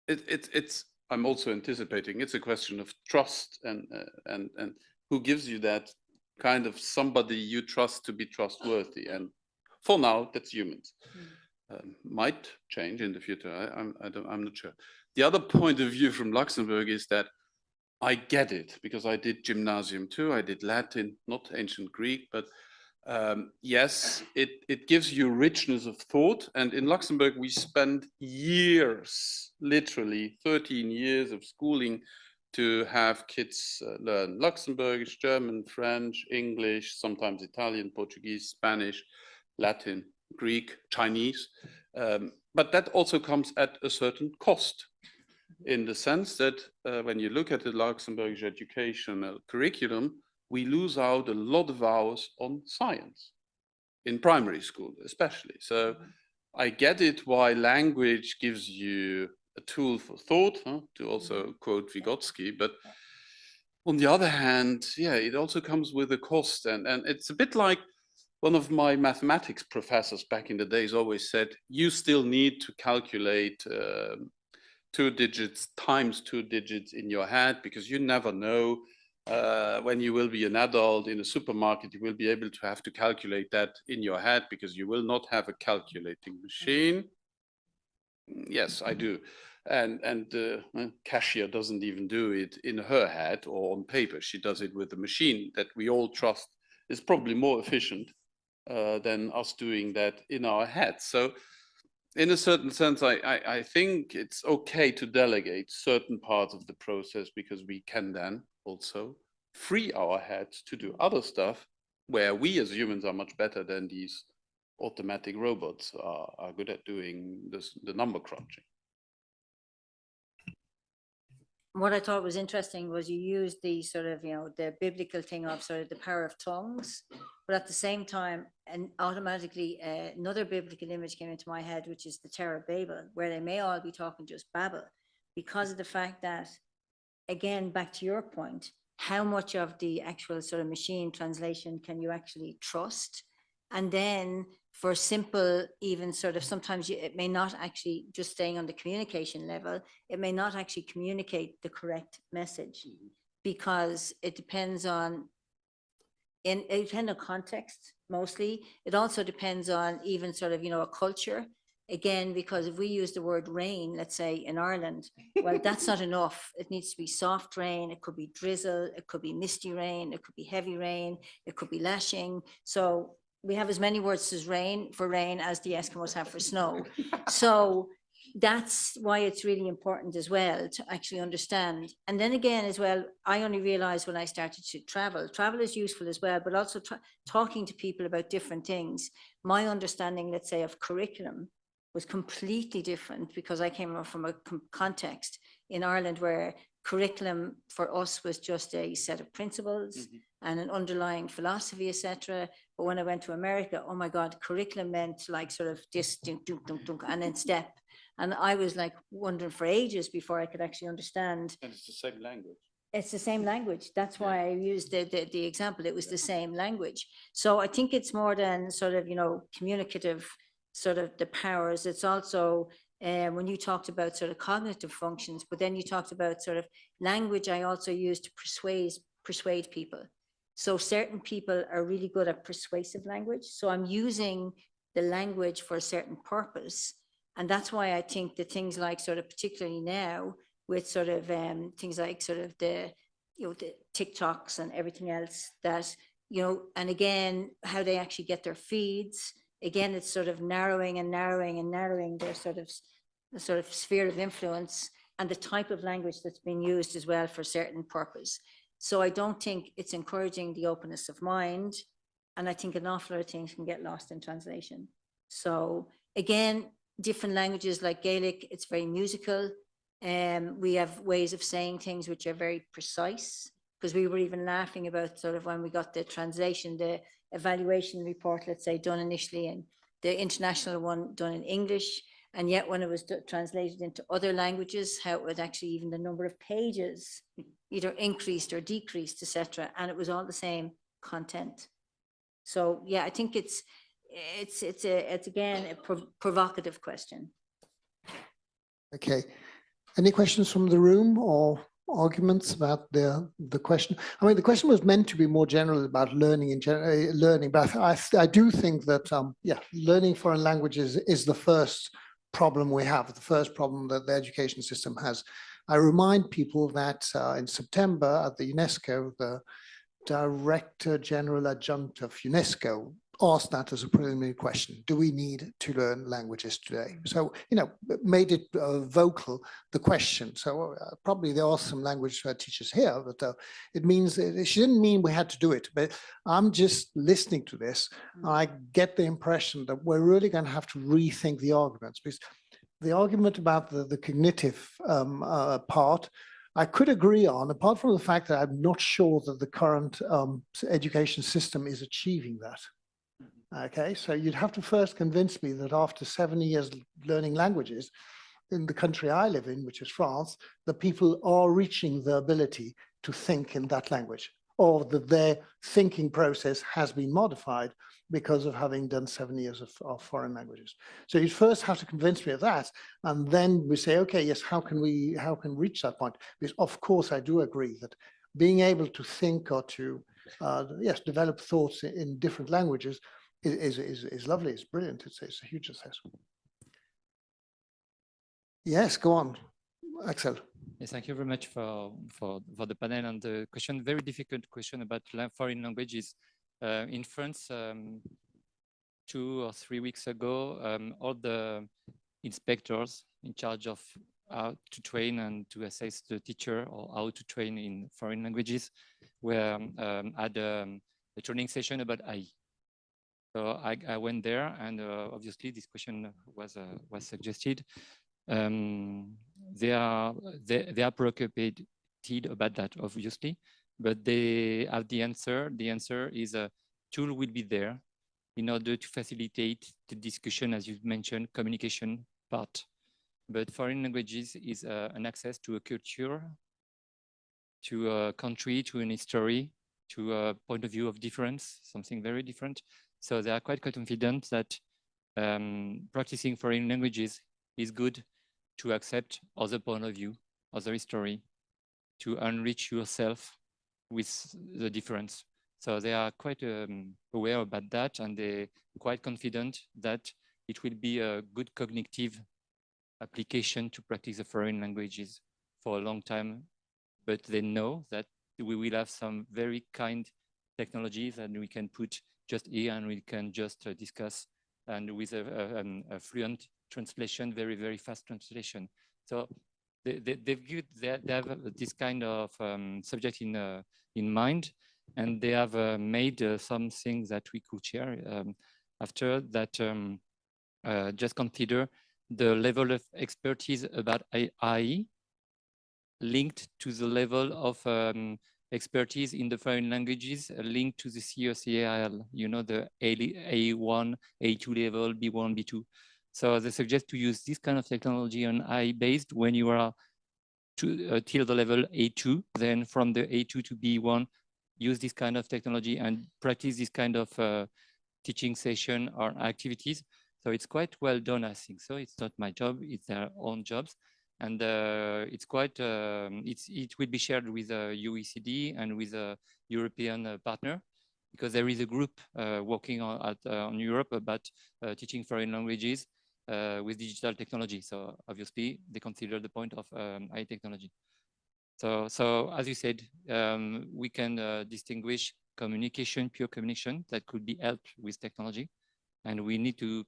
Speaker 4: it's I'm also anticipating it's a question of trust and who gives you that kind of somebody you trust to be trustworthy, and for now that's humans. Might change in the future. I'm not sure. The other point of view from Luxembourg is that I get it because I did gymnasium too. I did Latin, not ancient Greek, but yes, it gives you richness of thought. And in Luxembourg, we spend years, literally 13 years of schooling to have kids learn Luxembourgish, German, French, English, sometimes Italian, Portuguese, Spanish, Latin, Greek, Chinese. But that also comes at a certain cost. in the sense that when you look at the Luxembourgish educational curriculum, we lose out a lot of hours on science, in primary school especially. So I get it why language gives you a tool for thought, to also quote Vygotsky, but on the other hand, yeah, it also comes with a cost. And it's a bit like one of my mathematics professors back in the days always said, you still need to calculate 2 digits times 2 digits in your head, because you never know when you will be an adult in a supermarket, you will be able to have to calculate that in your head because you will not have a calculating machine. Yes, I do. And the cashier doesn't even do it in her head or on paper. She does it with a machine that we all trust is probably more efficient than us doing that in our heads. So in a certain sense, I think it's okay to delegate certain parts of the process, because we can then also free our heads to do other stuff where we as humans are much better than these automatic robots are good at doing this, the number crunching.
Speaker 2: What I thought was interesting was you used the sort of, the biblical thing of sort of the power of tongues, but at the same time, and automatically another biblical image came into my head, which is the Tower of Babel, where they may all be talking just Babel, because of the fact that, again, back to your point, how much of the actual sort of machine translation can you actually trust? And then for simple, even sort of, sometimes it may not actually, just staying on the communication level, it may not actually communicate the correct message, because it depends on, it depends on context mostly. It also depends on even sort of, a culture. Again, because if we use the word rain, let's say in Ireland, well, that's not enough. It needs to be soft rain. It could be drizzle. It could be misty rain. It could be heavy rain. It could be lashing. So we have as many words as rain as the Eskimos have for snow. So that's why it's really important as well to actually understand. And then again, as well, I only realized when I started to travel is useful as well, but also talking to people about different things. My understanding, let's say, of curriculum was completely different, because I came from a context in Ireland where curriculum for us was just a set of principles and an underlying philosophy, etc. But when I went to America, oh my God, curriculum meant like sort of this, dunk, dunk, dunk, dunk, and then step. And I was like wondering for ages before I could actually understand.
Speaker 4: And it's the same language.
Speaker 2: It's the same language. That's why I used the example. It was the same language. So I think it's more than sort of, communicative sort of the powers. It's also when you talked about sort of cognitive functions, but then you talked about sort of language. I also used to persuade people. So certain people are really good at persuasive language. So I'm using the language for a certain purpose. And that's why I think the things like sort of, particularly now with sort of things like sort of the TikToks and everything else that, and again, how they actually get their feeds. Again, it's sort of narrowing and narrowing and narrowing their sort of sphere of influence and the type of language that's being used as well for certain purpose. So I don't think it's encouraging the openness of mind. And I think an awful lot of things can get lost in translation. So again, different languages like Gaelic, it's very musical. We have ways of saying things which are very precise, because we were even laughing about sort of when we got the translation, the evaluation report, let's say, done initially, and the international one done in English. And yet when it was translated into other languages, how it was actually even the number of pages either increased or decreased, etc. And it was all the same content. So yeah, I think it's again a provocative question.
Speaker 1: Okay. Any questions from the room or arguments about the question? I mean, the question was meant to be more general about learning in learning, but I do think that learning foreign languages is the first problem we have, the first problem that the education system has. I remind people that in September at the UNESCO, the Director General Adjunct of UNESCO asked that as a preliminary question. Do we need to learn languages today? So, made it vocal, the question. So probably there are some language teachers here, but it means, she didn't mean we had to do it, but I'm just listening to this. And I get the impression that we're really going to have to rethink the arguments, because the argument about the cognitive part, I could agree on, apart from the fact that I'm not sure that the current education system is achieving that. Okay, so you'd have to first convince me that after 7 years learning languages in the country I live in, which is France, the people are reaching the ability to think in that language, or that their thinking process has been modified because of having done 7 years of foreign languages. So you first have to convince me of that, and then we say, okay, yes, how can we reach that point? Because of course I do agree that being able to think or to yes, develop thoughts in different languages is lovely, it's brilliant, it's a huge success. Yes, go on, Axel.
Speaker 8: Yes, thank you very much for the panel and the question. Very difficult question about foreign languages. In France, 2 or 3 weeks ago, all the inspectors in charge of how to train and to assess the teacher or how to train in foreign languages were at a training session about AI. So I went there, and obviously this question was suggested. They are preoccupied about that, obviously, but they have the answer. The answer is a tool will be there in order to facilitate the discussion, as you mentioned, communication part. But foreign languages is an access to a culture, to a country, to an history, to a point of view of difference, something very different. So they are quite confident that practicing foreign languages is good to accept other point of view, other history, to enrich yourself with the difference. So they are quite aware about that, and they're quite confident that it will be a good cognitive application to practice the foreign languages for a long time. But they know that we will have some very kind technologies and we can put just here and we can just discuss, and with a fluent translation, very, very fast translation. So they have this kind of subject in mind, and they have made some things that we could share after that. Just consider the level of expertise about AI linked to the level of expertise in the foreign languages linked to the CERCAL, you know, the A1, A2 level, B1, B2. So they suggest to use this kind of technology on AI-based when you are till the level A2, then from the A2 to B1, use this kind of technology and practice this kind of teaching session or activities. So it's quite well done, I think. So it's not my job, it's their own jobs. And it's quite, it will be shared with OECD and with a European partner, because there is a group working on Europe about teaching foreign languages with digital technology. So obviously they consider the point of AI technology. So as you said, we can distinguish communication, pure communication that could be helped with technology. And we need to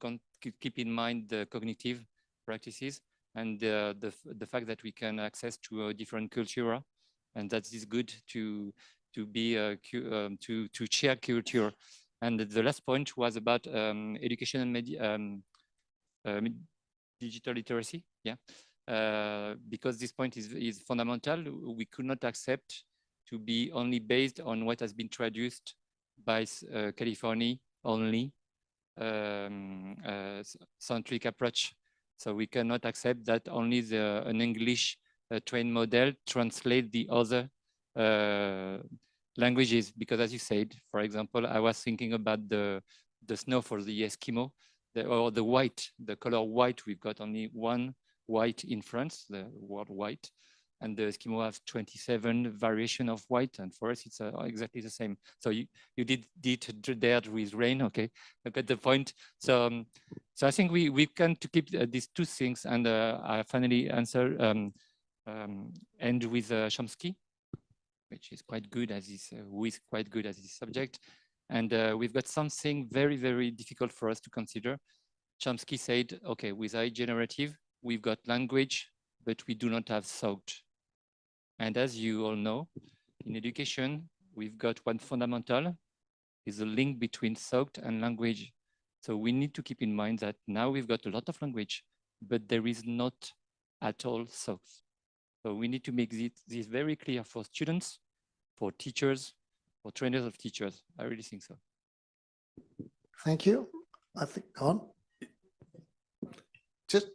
Speaker 8: keep in mind the cognitive practices and the fact that we can access to a different culture, and that is good to be to share culture. And the last point was about education and digital literacy. Yeah, because this point is fundamental. We could not accept to be only based on what has been traduced by California only centric approach. So we cannot accept that only an English trained model translate the other languages, because as you said, for example, I was thinking about the snow for the Eskimo, or the white, the color white. We've got only one white in France, the word white, and the Eskimo have 27 variation of white, and for us it's exactly the same. So you did Deirdre with rain, okay? I got the point. So I think we can to keep these two things, and I finally answer end with Chomsky, which is quite good as this, who is quite good as this subject, and we've got something very, very difficult for us to consider. Chomsky said, okay, with AI generative, we've got language, but we do not have thought. And as you all know, in education, we've got one fundamental, is the link between thought and language. So we need to keep in mind that now we've got a lot of language, but there is not at all so. So we need to make this very clear for students, for teachers, for trainers of teachers. I really think so.
Speaker 1: Thank you. I think, go on. Just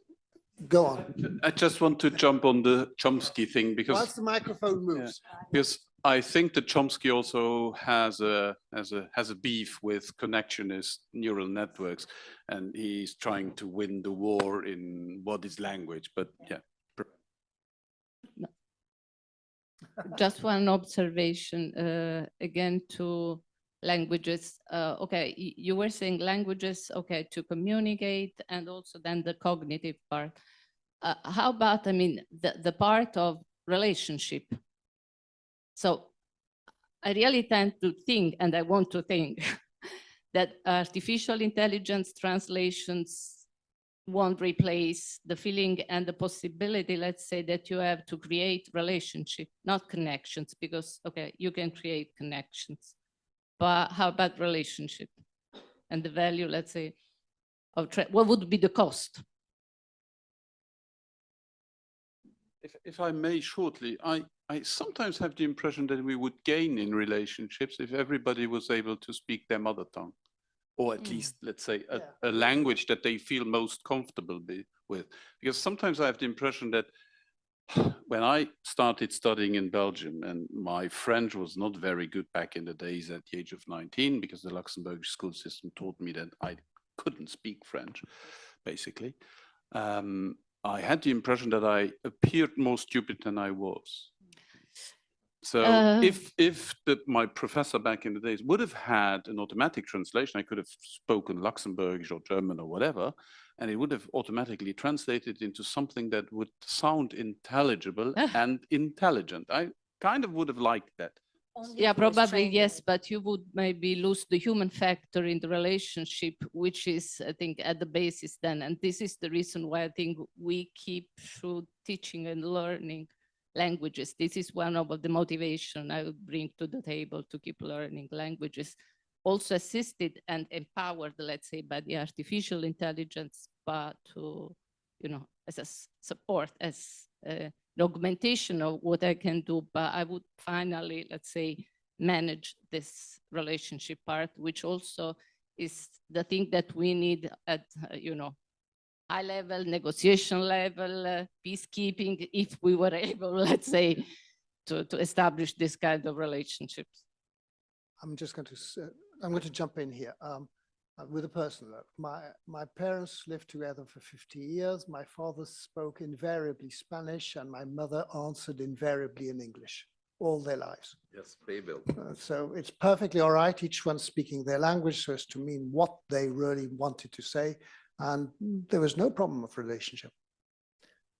Speaker 1: go on.
Speaker 4: I just want to jump on the Chomsky thing because
Speaker 1: Whilst the microphone moves.
Speaker 4: because I think that Chomsky also has a beef with connectionist neural networks, and he's trying to win the war in what is language. But yeah.
Speaker 9: Just one observation again to languages. Okay, you were saying languages, okay, to communicate, and also then the cognitive part. How about, I mean, the part of relationship? So I really tend to think, and I want to think, that artificial intelligence translations won't replace the feeling and the possibility, let's say, that you have to create relationship, not connections, because, okay, you can create connections, but how about relationship and the value, let's say, of what would be the cost?
Speaker 4: If I may shortly, I sometimes have the impression that we would gain in relationships if everybody was able to speak their mother tongue, or at least, let's say, a language that they feel most comfortable with. Because sometimes I have the impression that when I started studying in Belgium, and my French was not very good back in the days at the age of 19, because the Luxembourg school system taught me that I couldn't speak French, basically. I had the impression that I appeared more stupid than I was. So if my professor back in the days would have had an automatic translation, I could have spoken Luxembourgish or German or whatever, and it would have automatically translated into something that would sound intelligible and intelligent. I kind of would have liked that.
Speaker 9: Yeah, probably yes, but you would maybe lose the human factor in the relationship, which is, I think, at the basis then. And this is the reason why I think we keep through teaching and learning languages. This is one of the motivation I would bring to the table, to keep learning languages, also assisted and empowered, let's say, by the artificial intelligence, but to, you know, as a support, as an augmentation of what I can do. But I would finally, let's say, manage this relationship part, which also is the thing that we need at, you know, high level, negotiation level, peacekeeping, if we were able, let's say, to establish this kind of relationships.
Speaker 1: I'm going to jump in here with a personal note. My parents lived together for 50 years. My father spoke invariably Spanish, and my mother answered invariably in English all their lives.
Speaker 3: Yes, playbill.
Speaker 1: So it's perfectly all right, each one speaking their language so as to mean what they really wanted to say. And there was no problem of relationship.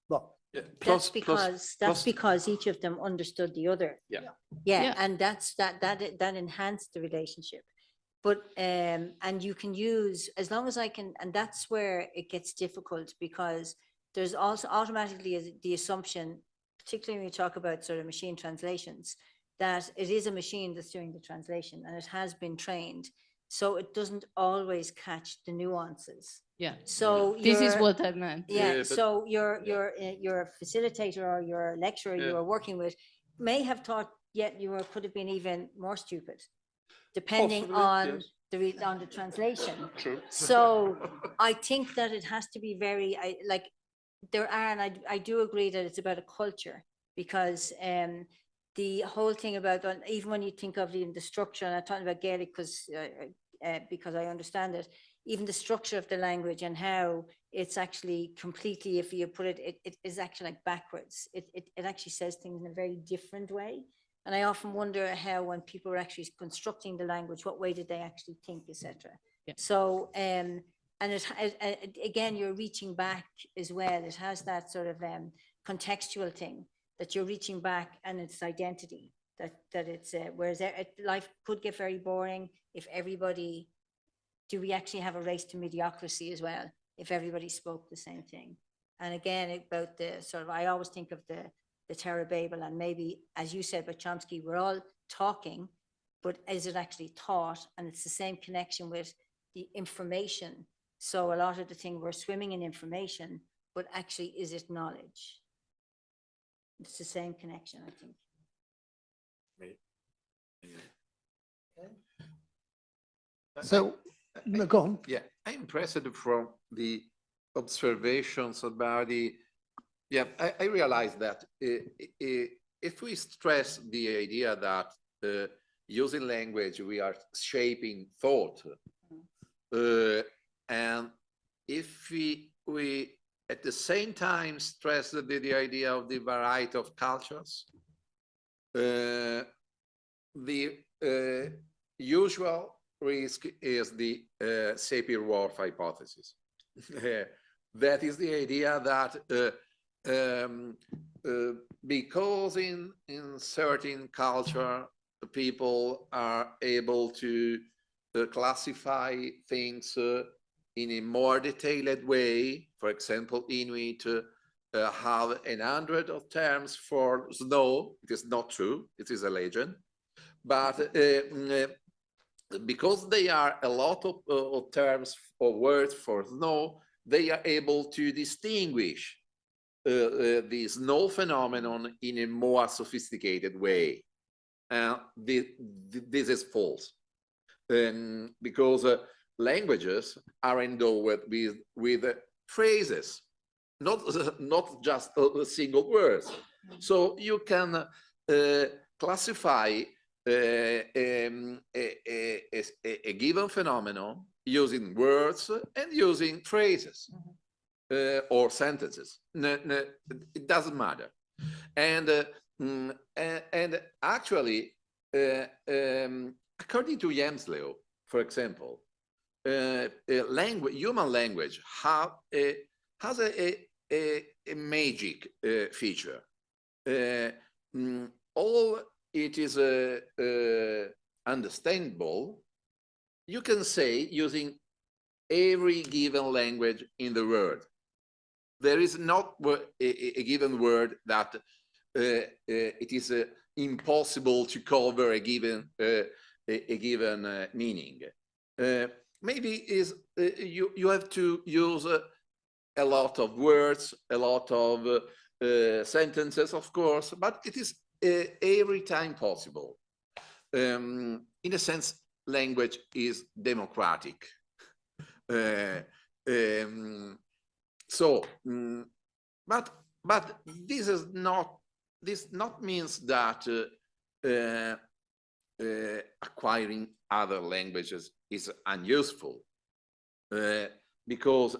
Speaker 1: Well,
Speaker 4: yeah,
Speaker 2: that's because each of them understood the other.
Speaker 4: Yeah.
Speaker 2: And that enhanced the relationship. But and you can use, as long as I can, and that's where it gets difficult, because there's also automatically the assumption, particularly when you talk about sort of machine translations, that it is a machine that's doing the translation and it has been trained. So it doesn't always catch the nuances.
Speaker 9: Yeah.
Speaker 2: So
Speaker 9: this is what I meant.
Speaker 2: Yeah. So your facilitator or your lecturer you were working with may have thought yet you could have been even more stupid, depending on the translation.
Speaker 4: True.
Speaker 2: So I think that it has to be very there are, and I do agree that it's about a culture, because the whole thing about, even when you think of even the structure, and I'm talking about Gaelic because I understand it, even the structure of the language and how it's actually completely, if you put it is actually like backwards. It actually says things in a very different way. And I often wonder how, when people are actually constructing the language, what way did they actually think, etc.
Speaker 9: Yeah.
Speaker 2: So, and again, you're reaching back as well. It has that sort of contextual thing, that you're reaching back, and it's identity, that it's, whereas life could get very boring if everybody, do we actually have a race to mediocrity as well, if everybody spoke the same thing? And again, about the sort of, I always think of the Terror Babel, and maybe, as you said, with Chomsky, we're all talking, but is it actually taught? And it's the same connection with the information. So a lot of the thing, we're swimming in information, but actually, is it knowledge? It's the same connection, I think.
Speaker 1: So, no, go on.
Speaker 3: Yeah, I'm impressed from the observations about the, I realize that if we stress the idea that using language, we are shaping thought, and if we at the same time stress the idea of the variety of cultures, the usual risk is the Sapir-Whorf hypothesis. That is the idea that because in certain culture, people are able to classify things in a more detailed way. For example, Inuit have 100 of terms for snow. It is not true. It is a legend. But because they are a lot of terms or words for snow, they are able to distinguish the snow phenomenon in a more sophisticated way. This is false, because languages are endowed with phrases, not just single words. So you can classify a given phenomenon using words and using phrases or sentences. It doesn't matter. And actually, according to Hjelmslev, for example, human language has a magic feature. All it is understandable, you can say using every given language in the world. There is not a given word that it is impossible to cover a given meaning. Maybe is you have to use a lot of words, a lot of sentences, of course, but it is every time possible. In a sense, language is democratic. But this not means that acquiring other languages is unuseful, because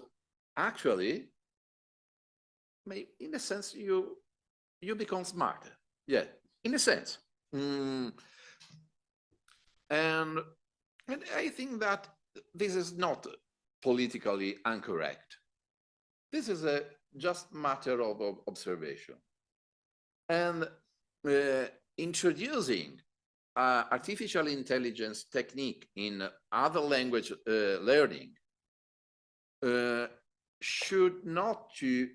Speaker 3: actually, in a sense, you become smarter. Yeah, in a sense. And I think that this is not politically incorrect. This is a just matter of observation. And introducing artificial intelligence technique in other language learning should not to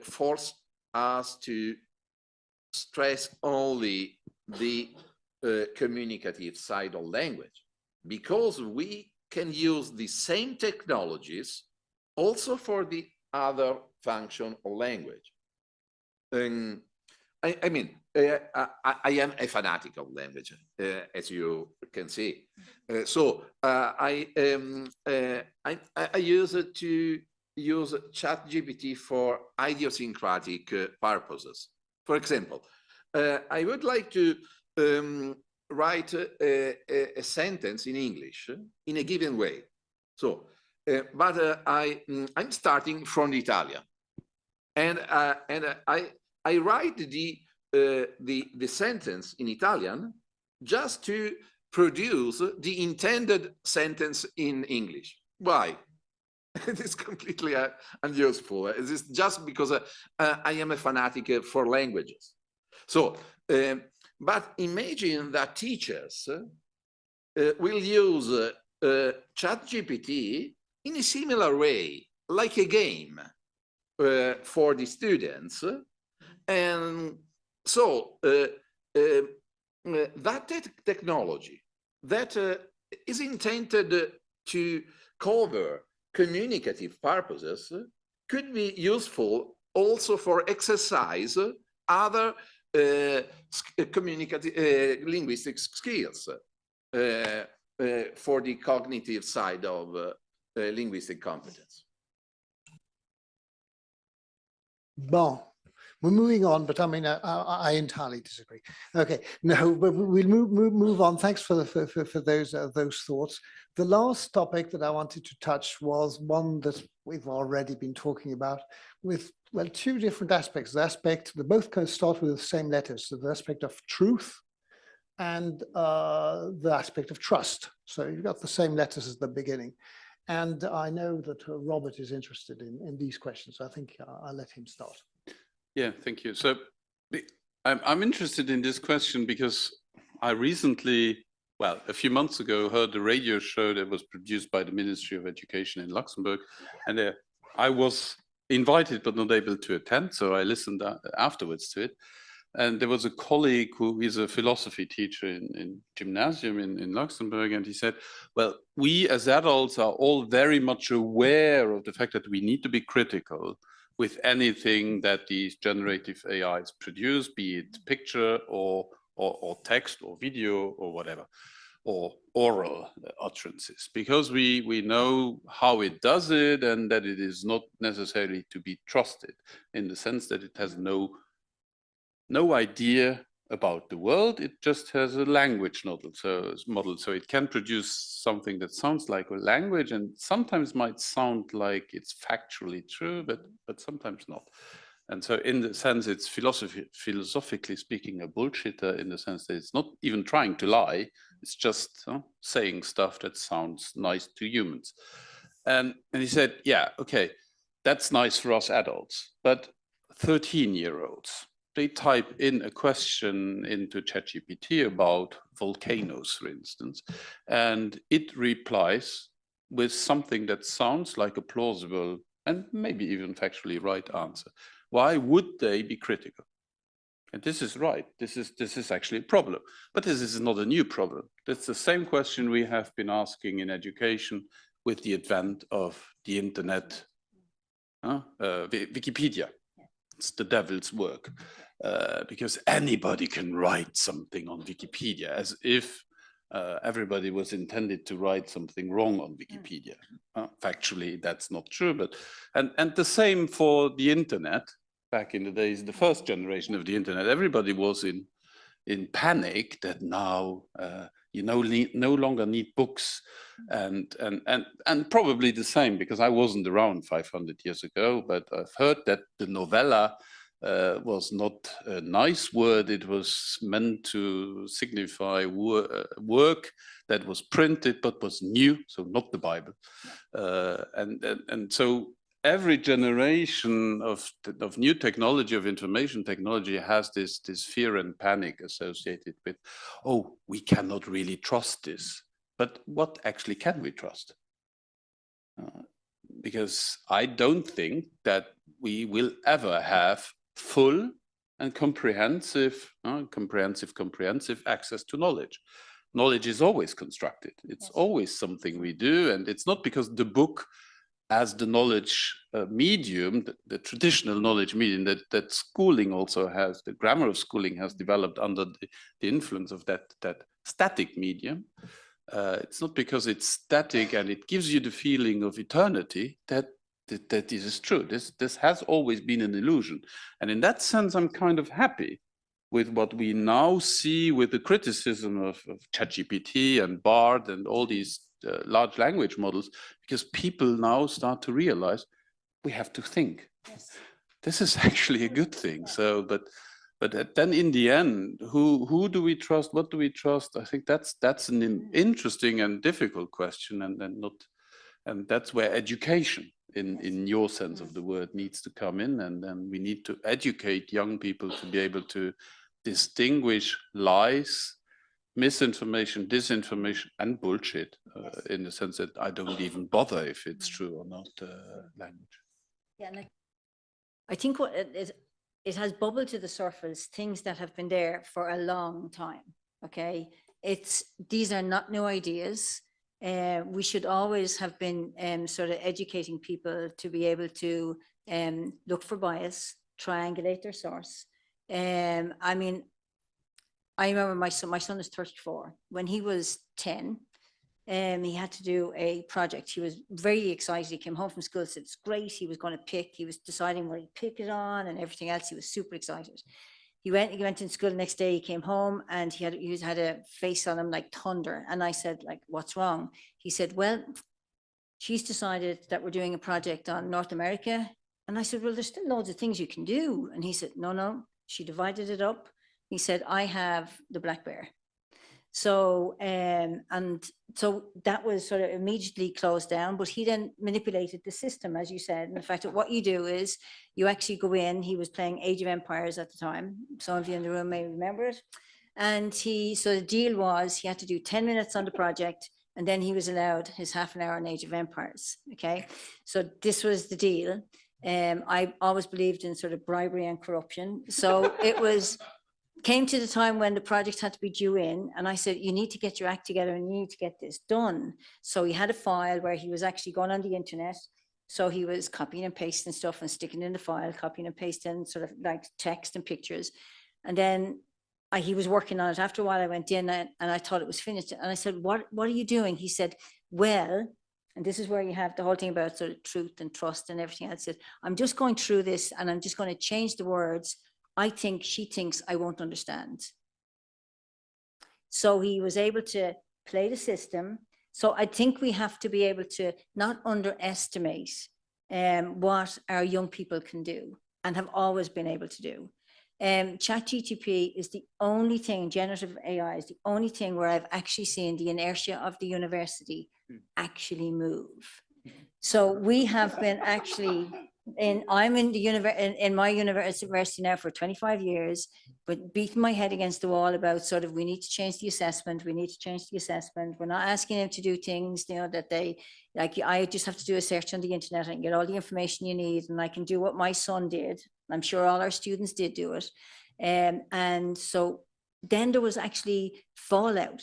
Speaker 3: force us to stress only the communicative side of language, because we can use the same technologies also for the other function of language. I mean, I am a fanatic of language, as you can see. So I use it to use ChatGPT for idiosyncratic purposes. For example, I would like to write a sentence in English in a given way. So, but I'm starting from Italian, and I write the sentence in Italian just to produce the intended sentence in English. Why? It is completely unuseful. It is just because I am a fanatic for languages. So, but imagine that teachers will use ChatGPT in a similar way, like a game for the students. And so that technology that is intended to cover communicative purposes could be useful also for exercise other communicative linguistic skills for the cognitive side of linguistic competence.
Speaker 1: Bon, we're moving on, but I mean, I entirely disagree. Okay, no, but we'll move on. Thanks for those thoughts. The last topic that I wanted to touch was one that we've already been talking about with, well, two different aspects. The aspect, they both kind of start with the same letters, so the aspect of truth and the aspect of trust. So you've got the same letters at the beginning. And I know that Robert is interested in these questions, so I think I'll let him start.
Speaker 4: Yeah, thank you. So I'm interested in this question because I recently, well, a few months ago, heard a radio show that was produced by the Ministry of Education in Luxembourg. And I was invited but not able to attend, so I listened afterwards to it. And there was a colleague who is a philosophy teacher in gymnasium in Luxembourg, and he said, well, we as adults are all very much aware of the fact that we need to be critical with anything that these generative AIs produce, be it picture or text or video or whatever, or oral utterances, because we know how it does it and that it is not necessarily to be trusted in the sense that it has no idea about the world. It just has a language model, so it can produce something that sounds like a language and sometimes might sound like it's factually true, but sometimes not. And so in the sense, it's philosophically speaking a bullshitter, in the sense that it's not even trying to lie, it's just saying stuff that sounds nice to humans. And he said, yeah, okay, that's nice for us adults, but 13-year-olds, they type in a question into ChatGPT about volcanoes, for instance, and it replies with something that sounds like a plausible and maybe even factually right answer. Why would they be critical? And this is right. This is actually a problem. But this is not a new problem. That's the same question we have been asking in education with the advent of the internet, Wikipedia. It's the devil's work, because anybody can write something on Wikipedia, as if everybody was intended to write something wrong on Wikipedia. Factually, that's not true, but and the same for the internet. Back in the days, the first generation of the internet, everybody was in panic that now you no longer need books, and probably the same, because I wasn't around 500 years ago, but I've heard that the novella was not a nice word. It was meant to signify work that was printed but was new, so not the Bible, and so every generation of new technology, of information technology, has this fear and panic associated with, oh, we cannot really trust this. But what actually can we trust? Because I don't think that we will ever have full and comprehensive access to knowledge. Knowledge is always constructed. It's always something we do, and it's not because the book as the knowledge medium, the traditional knowledge medium that schooling also has, the grammar of schooling has developed under the influence of that static medium. It's not because it's static and it gives you the feeling of eternity that this is true. This has always been an illusion. And in that sense, I'm kind of happy with what we now see with the criticism of ChatGPT and BARD and all these large language models, because people now start to realize we have to think. Yes. This is actually a good thing. So, but then in the end, who do we trust? What do we trust? I think that's an interesting and difficult question, and that's where education, in your sense of the word, needs to come in, and then we need to educate young people to be able to distinguish lies, misinformation, disinformation, and bullshit, in the sense that I don't even bother if it's true or not, language.
Speaker 2: Yeah, and I think what it has bubbled to the surface, things that have been there for a long time, okay? These are not new ideas. We should always have been sort of educating people to be able to look for bias, triangulate their source. I mean, I remember my son is 34. When he was 10, he had to do a project. He was very excited. He came home from school, said it's great. He was going to pick, he was deciding what he'd pick it on and everything else. He was super excited. He went in school the next day, he came home and he had a face on him like thunder. And I said, like, what's wrong? He said, well, she's decided that we're doing a project on North America. And I said, well, there's still loads of things you can do. And he said, no, she divided it up. He said, I have the black bear. So, and so that was sort of immediately closed down, but he then manipulated the system, as you said. And the fact that what you do is you actually go in, he was playing Age of Empires at the time. Some of you in the room may remember it. And so the deal was he had to do 10 minutes on the project, and then he was allowed his half an hour on Age of Empires. Okay. So this was the deal. I always believed in sort of bribery and corruption. So it came to the time when the project had to be due in, and I said, you need to get your act together and you need to get this done. So he had a file where he was actually going on the internet. So he was copying and pasting stuff and sticking in the file, copying and pasting sort of like text and pictures. And then he was working on it. After a while I went in and I thought it was finished. And I said, what are you doing? He said, well, and this is where you have the whole thing about sort of truth and trust and everything else. I said, I'm just going through this and I'm just going to change the words. I think she thinks I won't understand. So he was able to play the system. So I think we have to be able to not underestimate what our young people can do and have always been able to do. ChatGPT is the only thing, generative AI is the only thing where I've actually seen the inertia of the university actually move. So we have been actually, I'm in my university now for 25 years, but beating my head against the wall about sort of, we need to change the assessment. We need to change the assessment. We're not asking them to do things, you know, that they, like, I just have to do a search on the internet and get all the information you need. And I can do what my son did. I'm sure all our students did do it. And so then there was actually fallout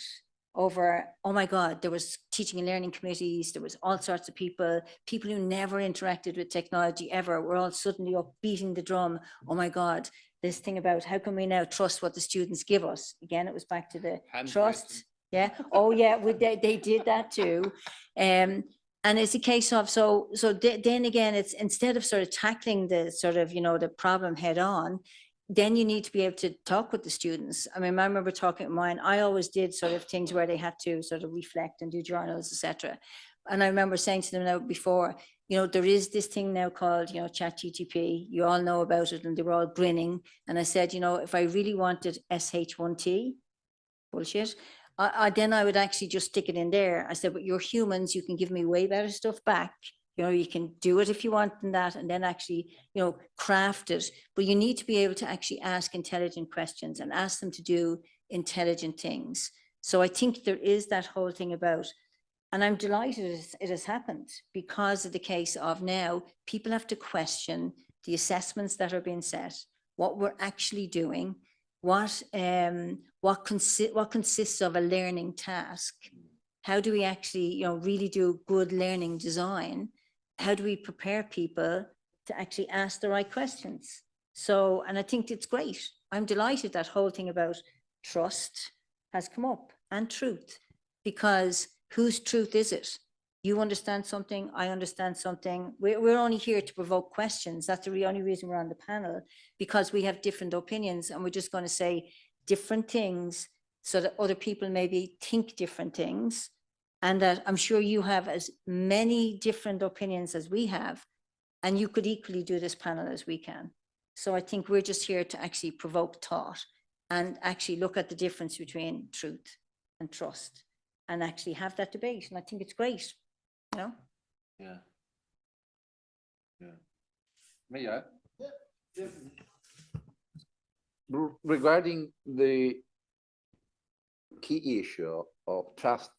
Speaker 2: over, oh my God, there was teaching and learning committees, there was all sorts of people who never interacted with technology ever, were all suddenly up beating the drum. Oh my God, this thing about how can we now trust what the students give us? Again, it was back to the trust. Yeah. Oh yeah, they did that too. And it's a case of, so then again, it's instead of sort of tackling the sort of, you know, the problem head on, then you need to be able to talk with the students. I mean, I remember talking to mine, I always did sort of things where they had to sort of reflect and do journals, etc. And I remember saying to them now before, you know, there is this thing now called, you know, ChatGPT. You all know about it, and they were all grinning. And I said, you know, if I really wanted SH1T, bullshit, then I would actually just stick it in there. I said, but you're humans, you can give me way better stuff back. You know, you can do it if you want and that, and then actually, you know, craft it. But you need to be able to actually ask intelligent questions and ask them to do intelligent things. So I think there is that whole thing about, and I'm delighted it has happened because of the case of now people have to question the assessments that are being set, what we're actually doing, what consists of a learning task. How do we actually, you know, really do good learning design? How do we prepare people to actually ask the right questions? So, and I think it's great. I'm delighted that whole thing about trust has come up and truth, because whose truth is it? You understand something, I understand something. We're only here to provoke questions. That's the only reason we're on the panel, because we have different opinions and we're just going to say different things so that other people maybe think different things. And that I'm sure you have as many different opinions as we have, and you could equally do this panel as we can. So I think we're just here to actually provoke thought and actually look at the difference between truth and trust and actually have that debate. And I think it's great, you know?
Speaker 3: Yeah. Yeah. May I? Yeah. Regarding the key issue of trust,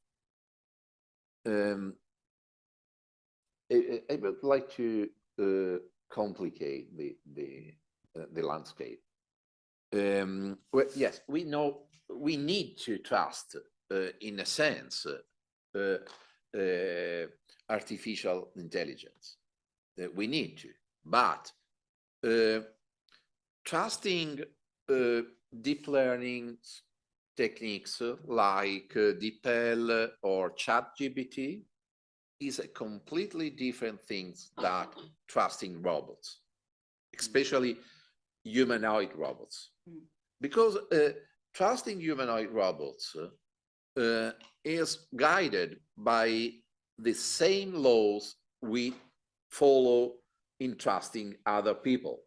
Speaker 3: I would like to complicate the landscape. Well, yes, we know we need to trust, in a sense, artificial intelligence. We need to, But trusting deep learning techniques like DeepL or ChatGPT is a completely different thing than trusting robots, especially humanoid robots. Because trusting humanoid robots is guided by the same laws we follow in trusting other people.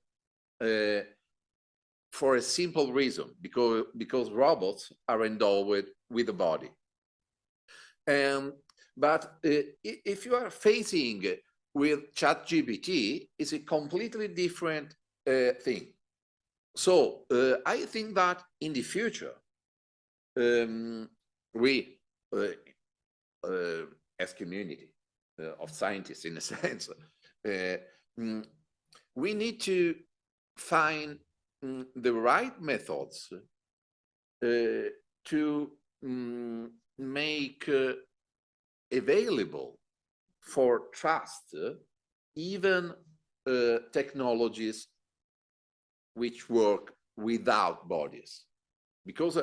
Speaker 3: For a simple reason, because robots are endowed with a body. But if you are facing with ChatGPT, it's a completely different thing. So I think that in the future, we, as community of scientists, in a sense, we need to find the right methods to make available for trust even technologies which work without bodies. Because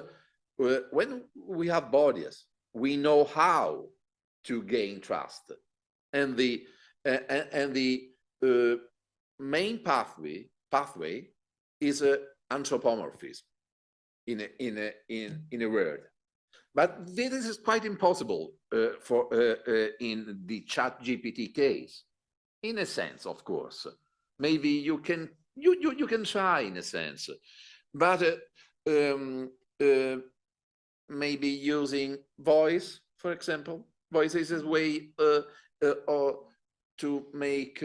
Speaker 3: when we have bodies, we know how to gain trust. And the main pathway is anthropomorphism in a word. But this is quite impossible for in the ChatGPT case, in a sense, of course. Maybe you can try in a sense, but maybe using voice, for example. Voice is a way or to make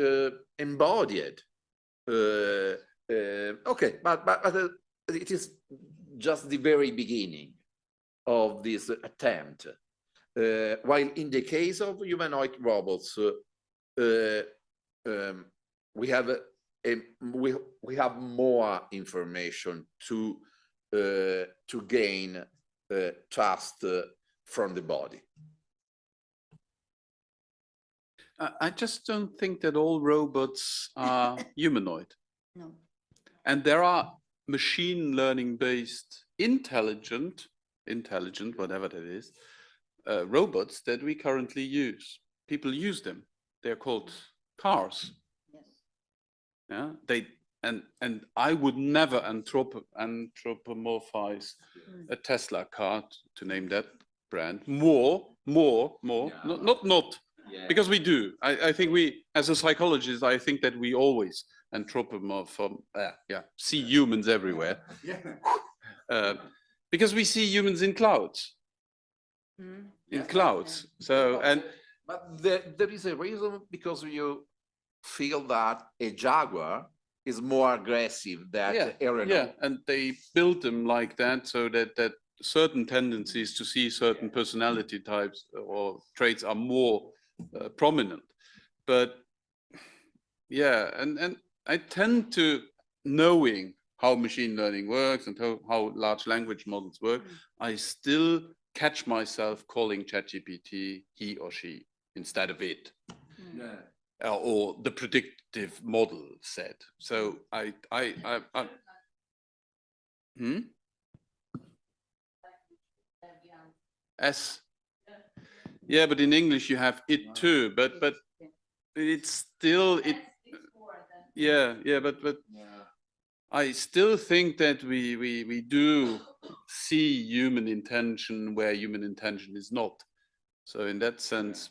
Speaker 3: embodied. Okay, but it is just the very beginning of this attempt. While in the case of humanoid robots, we have more information to gain trust from the body.
Speaker 4: I just don't think that all robots are humanoid.
Speaker 2: No.
Speaker 4: And there are machine learning based intelligent, whatever that is, robots that we currently use. People use them. They're called cars.
Speaker 2: Yes.
Speaker 4: Yeah, and I would never anthropomorphize a Tesla car, to name that brand, more, yeah. not. Yeah. Because we do. I think we, as a psychologist, I think that we always see humans everywhere. Yeah. Because we see humans in clouds. In clouds. So,
Speaker 3: but there is a reason, because you feel that a jaguar is more aggressive than a Renault.
Speaker 4: Yeah, and they build them like that so that certain tendencies to see certain personality types or traits are more prominent. But yeah, and I tend to, knowing how machine learning works and how large language models work, I still catch myself calling ChatGPT he or she instead of it. Yeah. Or the predictive model set. So I S. Yeah, but in English you have it too, but it's still it. Yeah, but I still think that we do see human intention where human intention is not. So in that sense,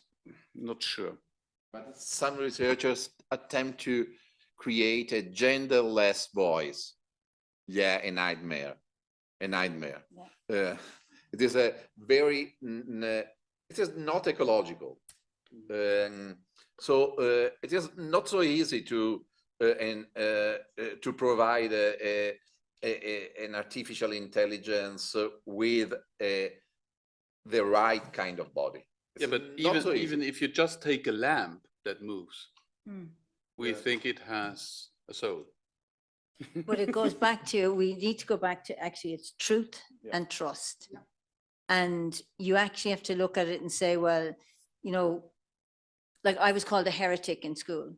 Speaker 4: not sure.
Speaker 3: But some researchers attempt to create a genderless voice. Yeah, a nightmare. Yeah. It is a very, it is not ecological. So it is not so easy to provide an artificial intelligence with the right kind of body.
Speaker 4: Yeah, but even if you just take a lamp that moves, we think it has a soul.
Speaker 2: But it goes back to, we need to go back to actually it's truth and trust. Yeah. And you actually have to look at it and say, well, you know, like I was called a heretic in school.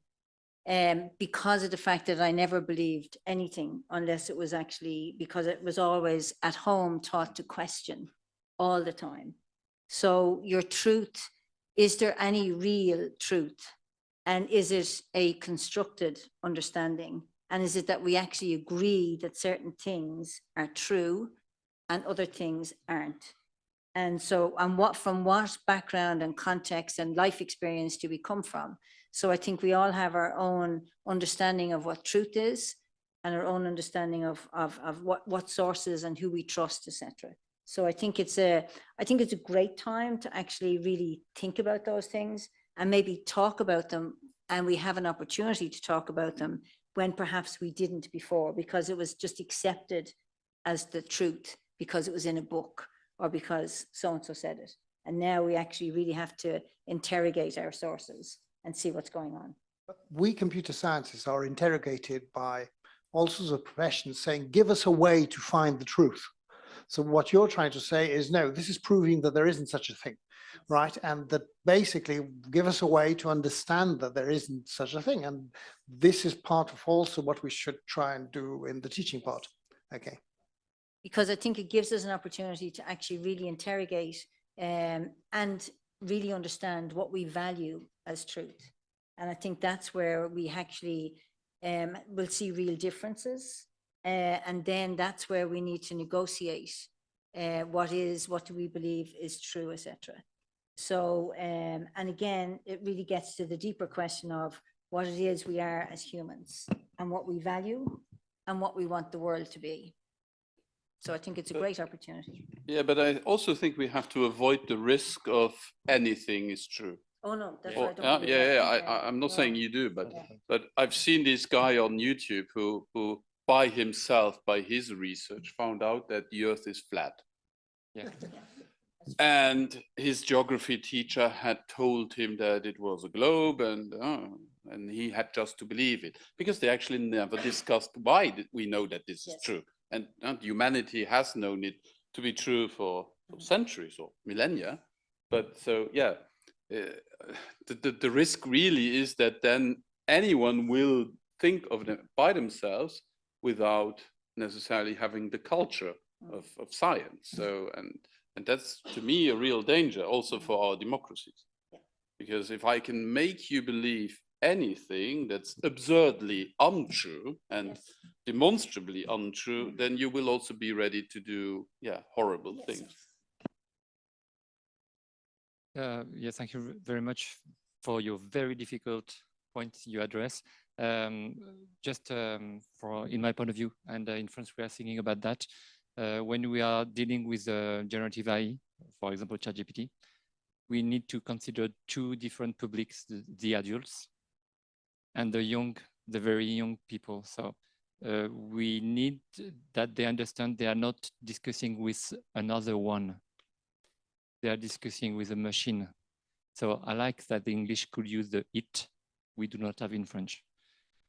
Speaker 2: because of the fact that I never believed anything unless it was actually, because it was always at home taught to question all the time. So your truth, is there any real truth? And is it a constructed understanding? And is it that we actually agree that certain things are true and other things aren't? And so, and from what background and context and life experience do we come from? So I think we all have our own understanding of what truth is and our own understanding of what sources and who we trust, etc. So I think it's a great time to actually really think about those things and maybe talk about them. And we have an opportunity to talk about them when perhaps we didn't before, because it was just accepted as the truth because it was in a book or because so-and-so said it. And now we actually really have to interrogate our sources and see what's going on.
Speaker 1: We computer scientists are interrogated by all sorts of professions saying, give us a way to find the truth. So what you're trying to say is, no, this is proving that there isn't such a thing, right? And that basically give us a way to understand that there isn't such a thing. And this is part of also what we should try and do in the teaching part. Okay.
Speaker 2: Because I think it gives us an opportunity to actually really interrogate and really understand what we value as truth. And I think that's where we actually will see real differences. And then that's where we need to negotiate what do we believe is true, etc. So, and again, it really gets to the deeper question of what it is we are as humans and what we value and what we want the world to be. So I think it's a great opportunity.
Speaker 4: Yeah, but I also think we have to avoid the risk of anything is true.
Speaker 2: Oh no, that's
Speaker 4: Or,
Speaker 2: why I don't believe that.
Speaker 4: I'm not
Speaker 2: No.
Speaker 4: saying you do, but I've seen this guy on YouTube who by himself, by his research, found out that the Earth is flat.
Speaker 8: Yeah.
Speaker 4: And his geography teacher had told him that it was a globe, and he had just to believe it, because they actually never discussed why we know that this is true. And humanity has known it to be true for centuries or millennia. But so, yeah, the risk really is that then anyone will think of them by themselves without necessarily having the culture of science. So, and that's, to me, a real danger also for our democracies. Because if I can make you believe anything that's absurdly untrue and demonstrably untrue, then you will also be ready to do, horrible things.
Speaker 8: Yes, thank you very much for your very difficult point you address. Just in my point of view, and in France, we are thinking about that. When we are dealing with generative AI, for example, ChatGPT, we need to consider two different publics, the adults and the very young people. So we need that they understand they are not discussing with another one. They are discussing with a machine. So I like that the English could use the it we do not have in French.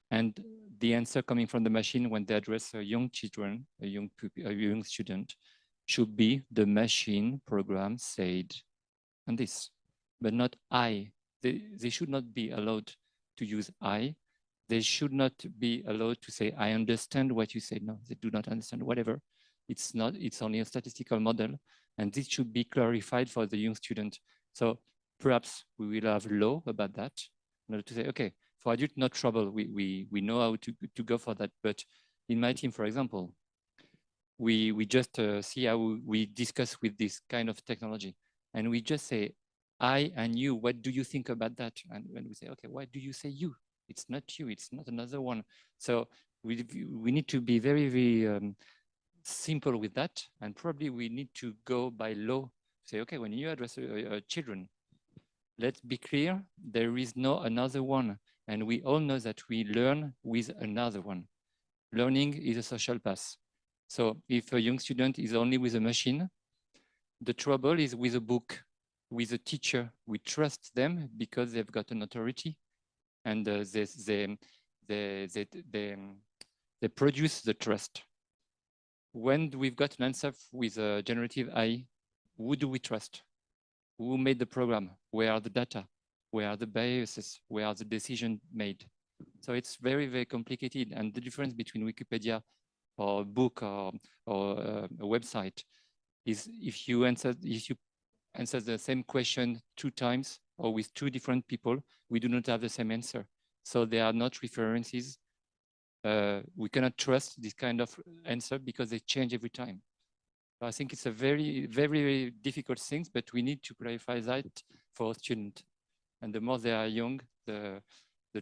Speaker 8: And the answer coming from the machine when they address a young children, a young student, should be the machine program said, and this, but not I. They should not be allowed to use I. They should not be allowed to say, I understand what you say. No, they do not understand, whatever. It's not, it's only a statistical model. And this should be clarified for the young student. So perhaps we will have law about that, in order to say, okay, for adult, no trouble. We know how to go for that. But in my team, for example, we just see how we discuss with this kind of technology. And we just say, I and you, what do you think about that? And when we say, okay, why do you say you? It's not you, it's not another one. So we need to be very, very simple with that. And probably we need to go by law, say, okay, when you address children, let's be clear, there is no another one. And we all know that we learn with another one. Learning is a social path. So if a young student is only with a machine, the trouble is with a book, with a teacher. We trust them because they've got an authority, and they produce the trust. When we've got an answer with a generative AI, who do we trust? Who made the program? Where are the data? Where are the biases? Where are the decisions made? So it's very, very complicated. And the difference between Wikipedia or a book or a website is if you answer the same question 2 times or with 2 different people, we do not have the same answer. So they are not references. We cannot trust this kind of answer because they change every time. I think it's a very, very, very difficult thing, but we need to clarify that for students. And the more they are young, the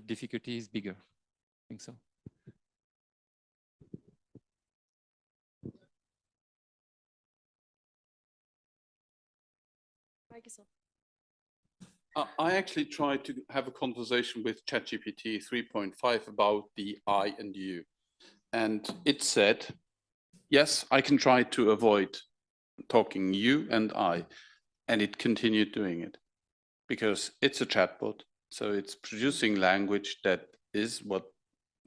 Speaker 8: difficulty is bigger. I think so.
Speaker 4: I actually tried to have a conversation with ChatGPT 3.5 about the I and you. And it said, yes, I can try to avoid talking you and I. And it continued doing it because it's a chatbot. So it's producing language that is what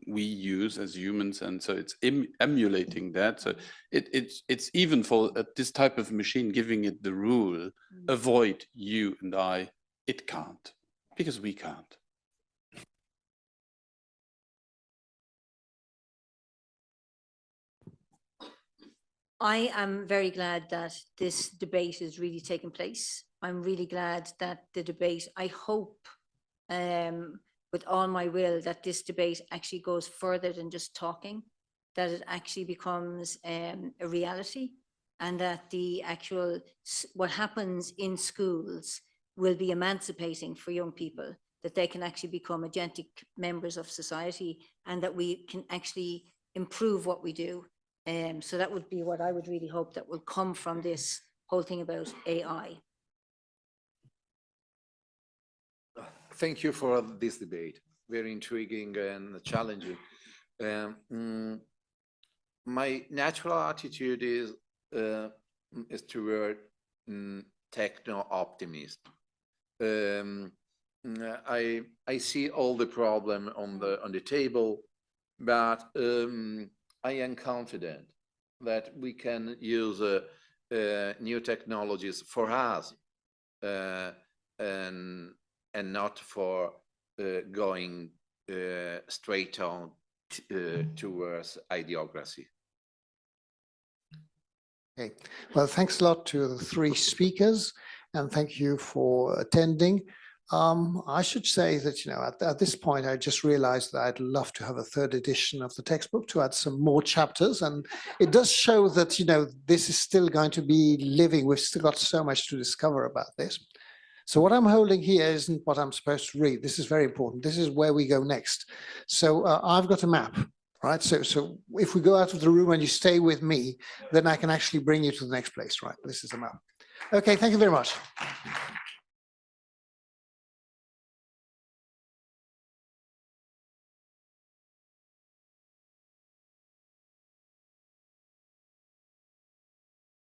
Speaker 4: we use as humans. And so it's emulating that. So it's even for this type of machine, giving it the rule, avoid you and I. It can't, because we can't.
Speaker 2: I am very glad that this debate is really taking place. I'm really glad that the debate, I hope with all my will that this debate actually goes further than just talking, that it actually becomes a reality, and that the actual, what happens in schools will be emancipating for young people, that they can actually become agentic members of society, and that we can actually improve what we do. So that would be what I would really hope that will come from this whole thing about AI.
Speaker 3: Thank you for this debate. Very intriguing and challenging. My natural attitude is toward techno-optimist. I see all the problem on the table, but I am confident that we can use new technologies for us and not for going straight on towards ideocracy.
Speaker 1: Okay, well, thanks a lot to the 3 speakers, and thank you for attending. I should say that, you know, at this point, I just realized that I'd love to have a 3rd edition of the textbook to add some more chapters. And it does show that, you know, this is still going to be living. We've still got so much to discover about this. So what I'm holding here isn't what I'm supposed to read. This is very important. This is where we go next. So I've got a map, right? So if we go out of the room and you stay with me, then I can actually bring you to the next place, right? This is the map. Okay, thank you very much.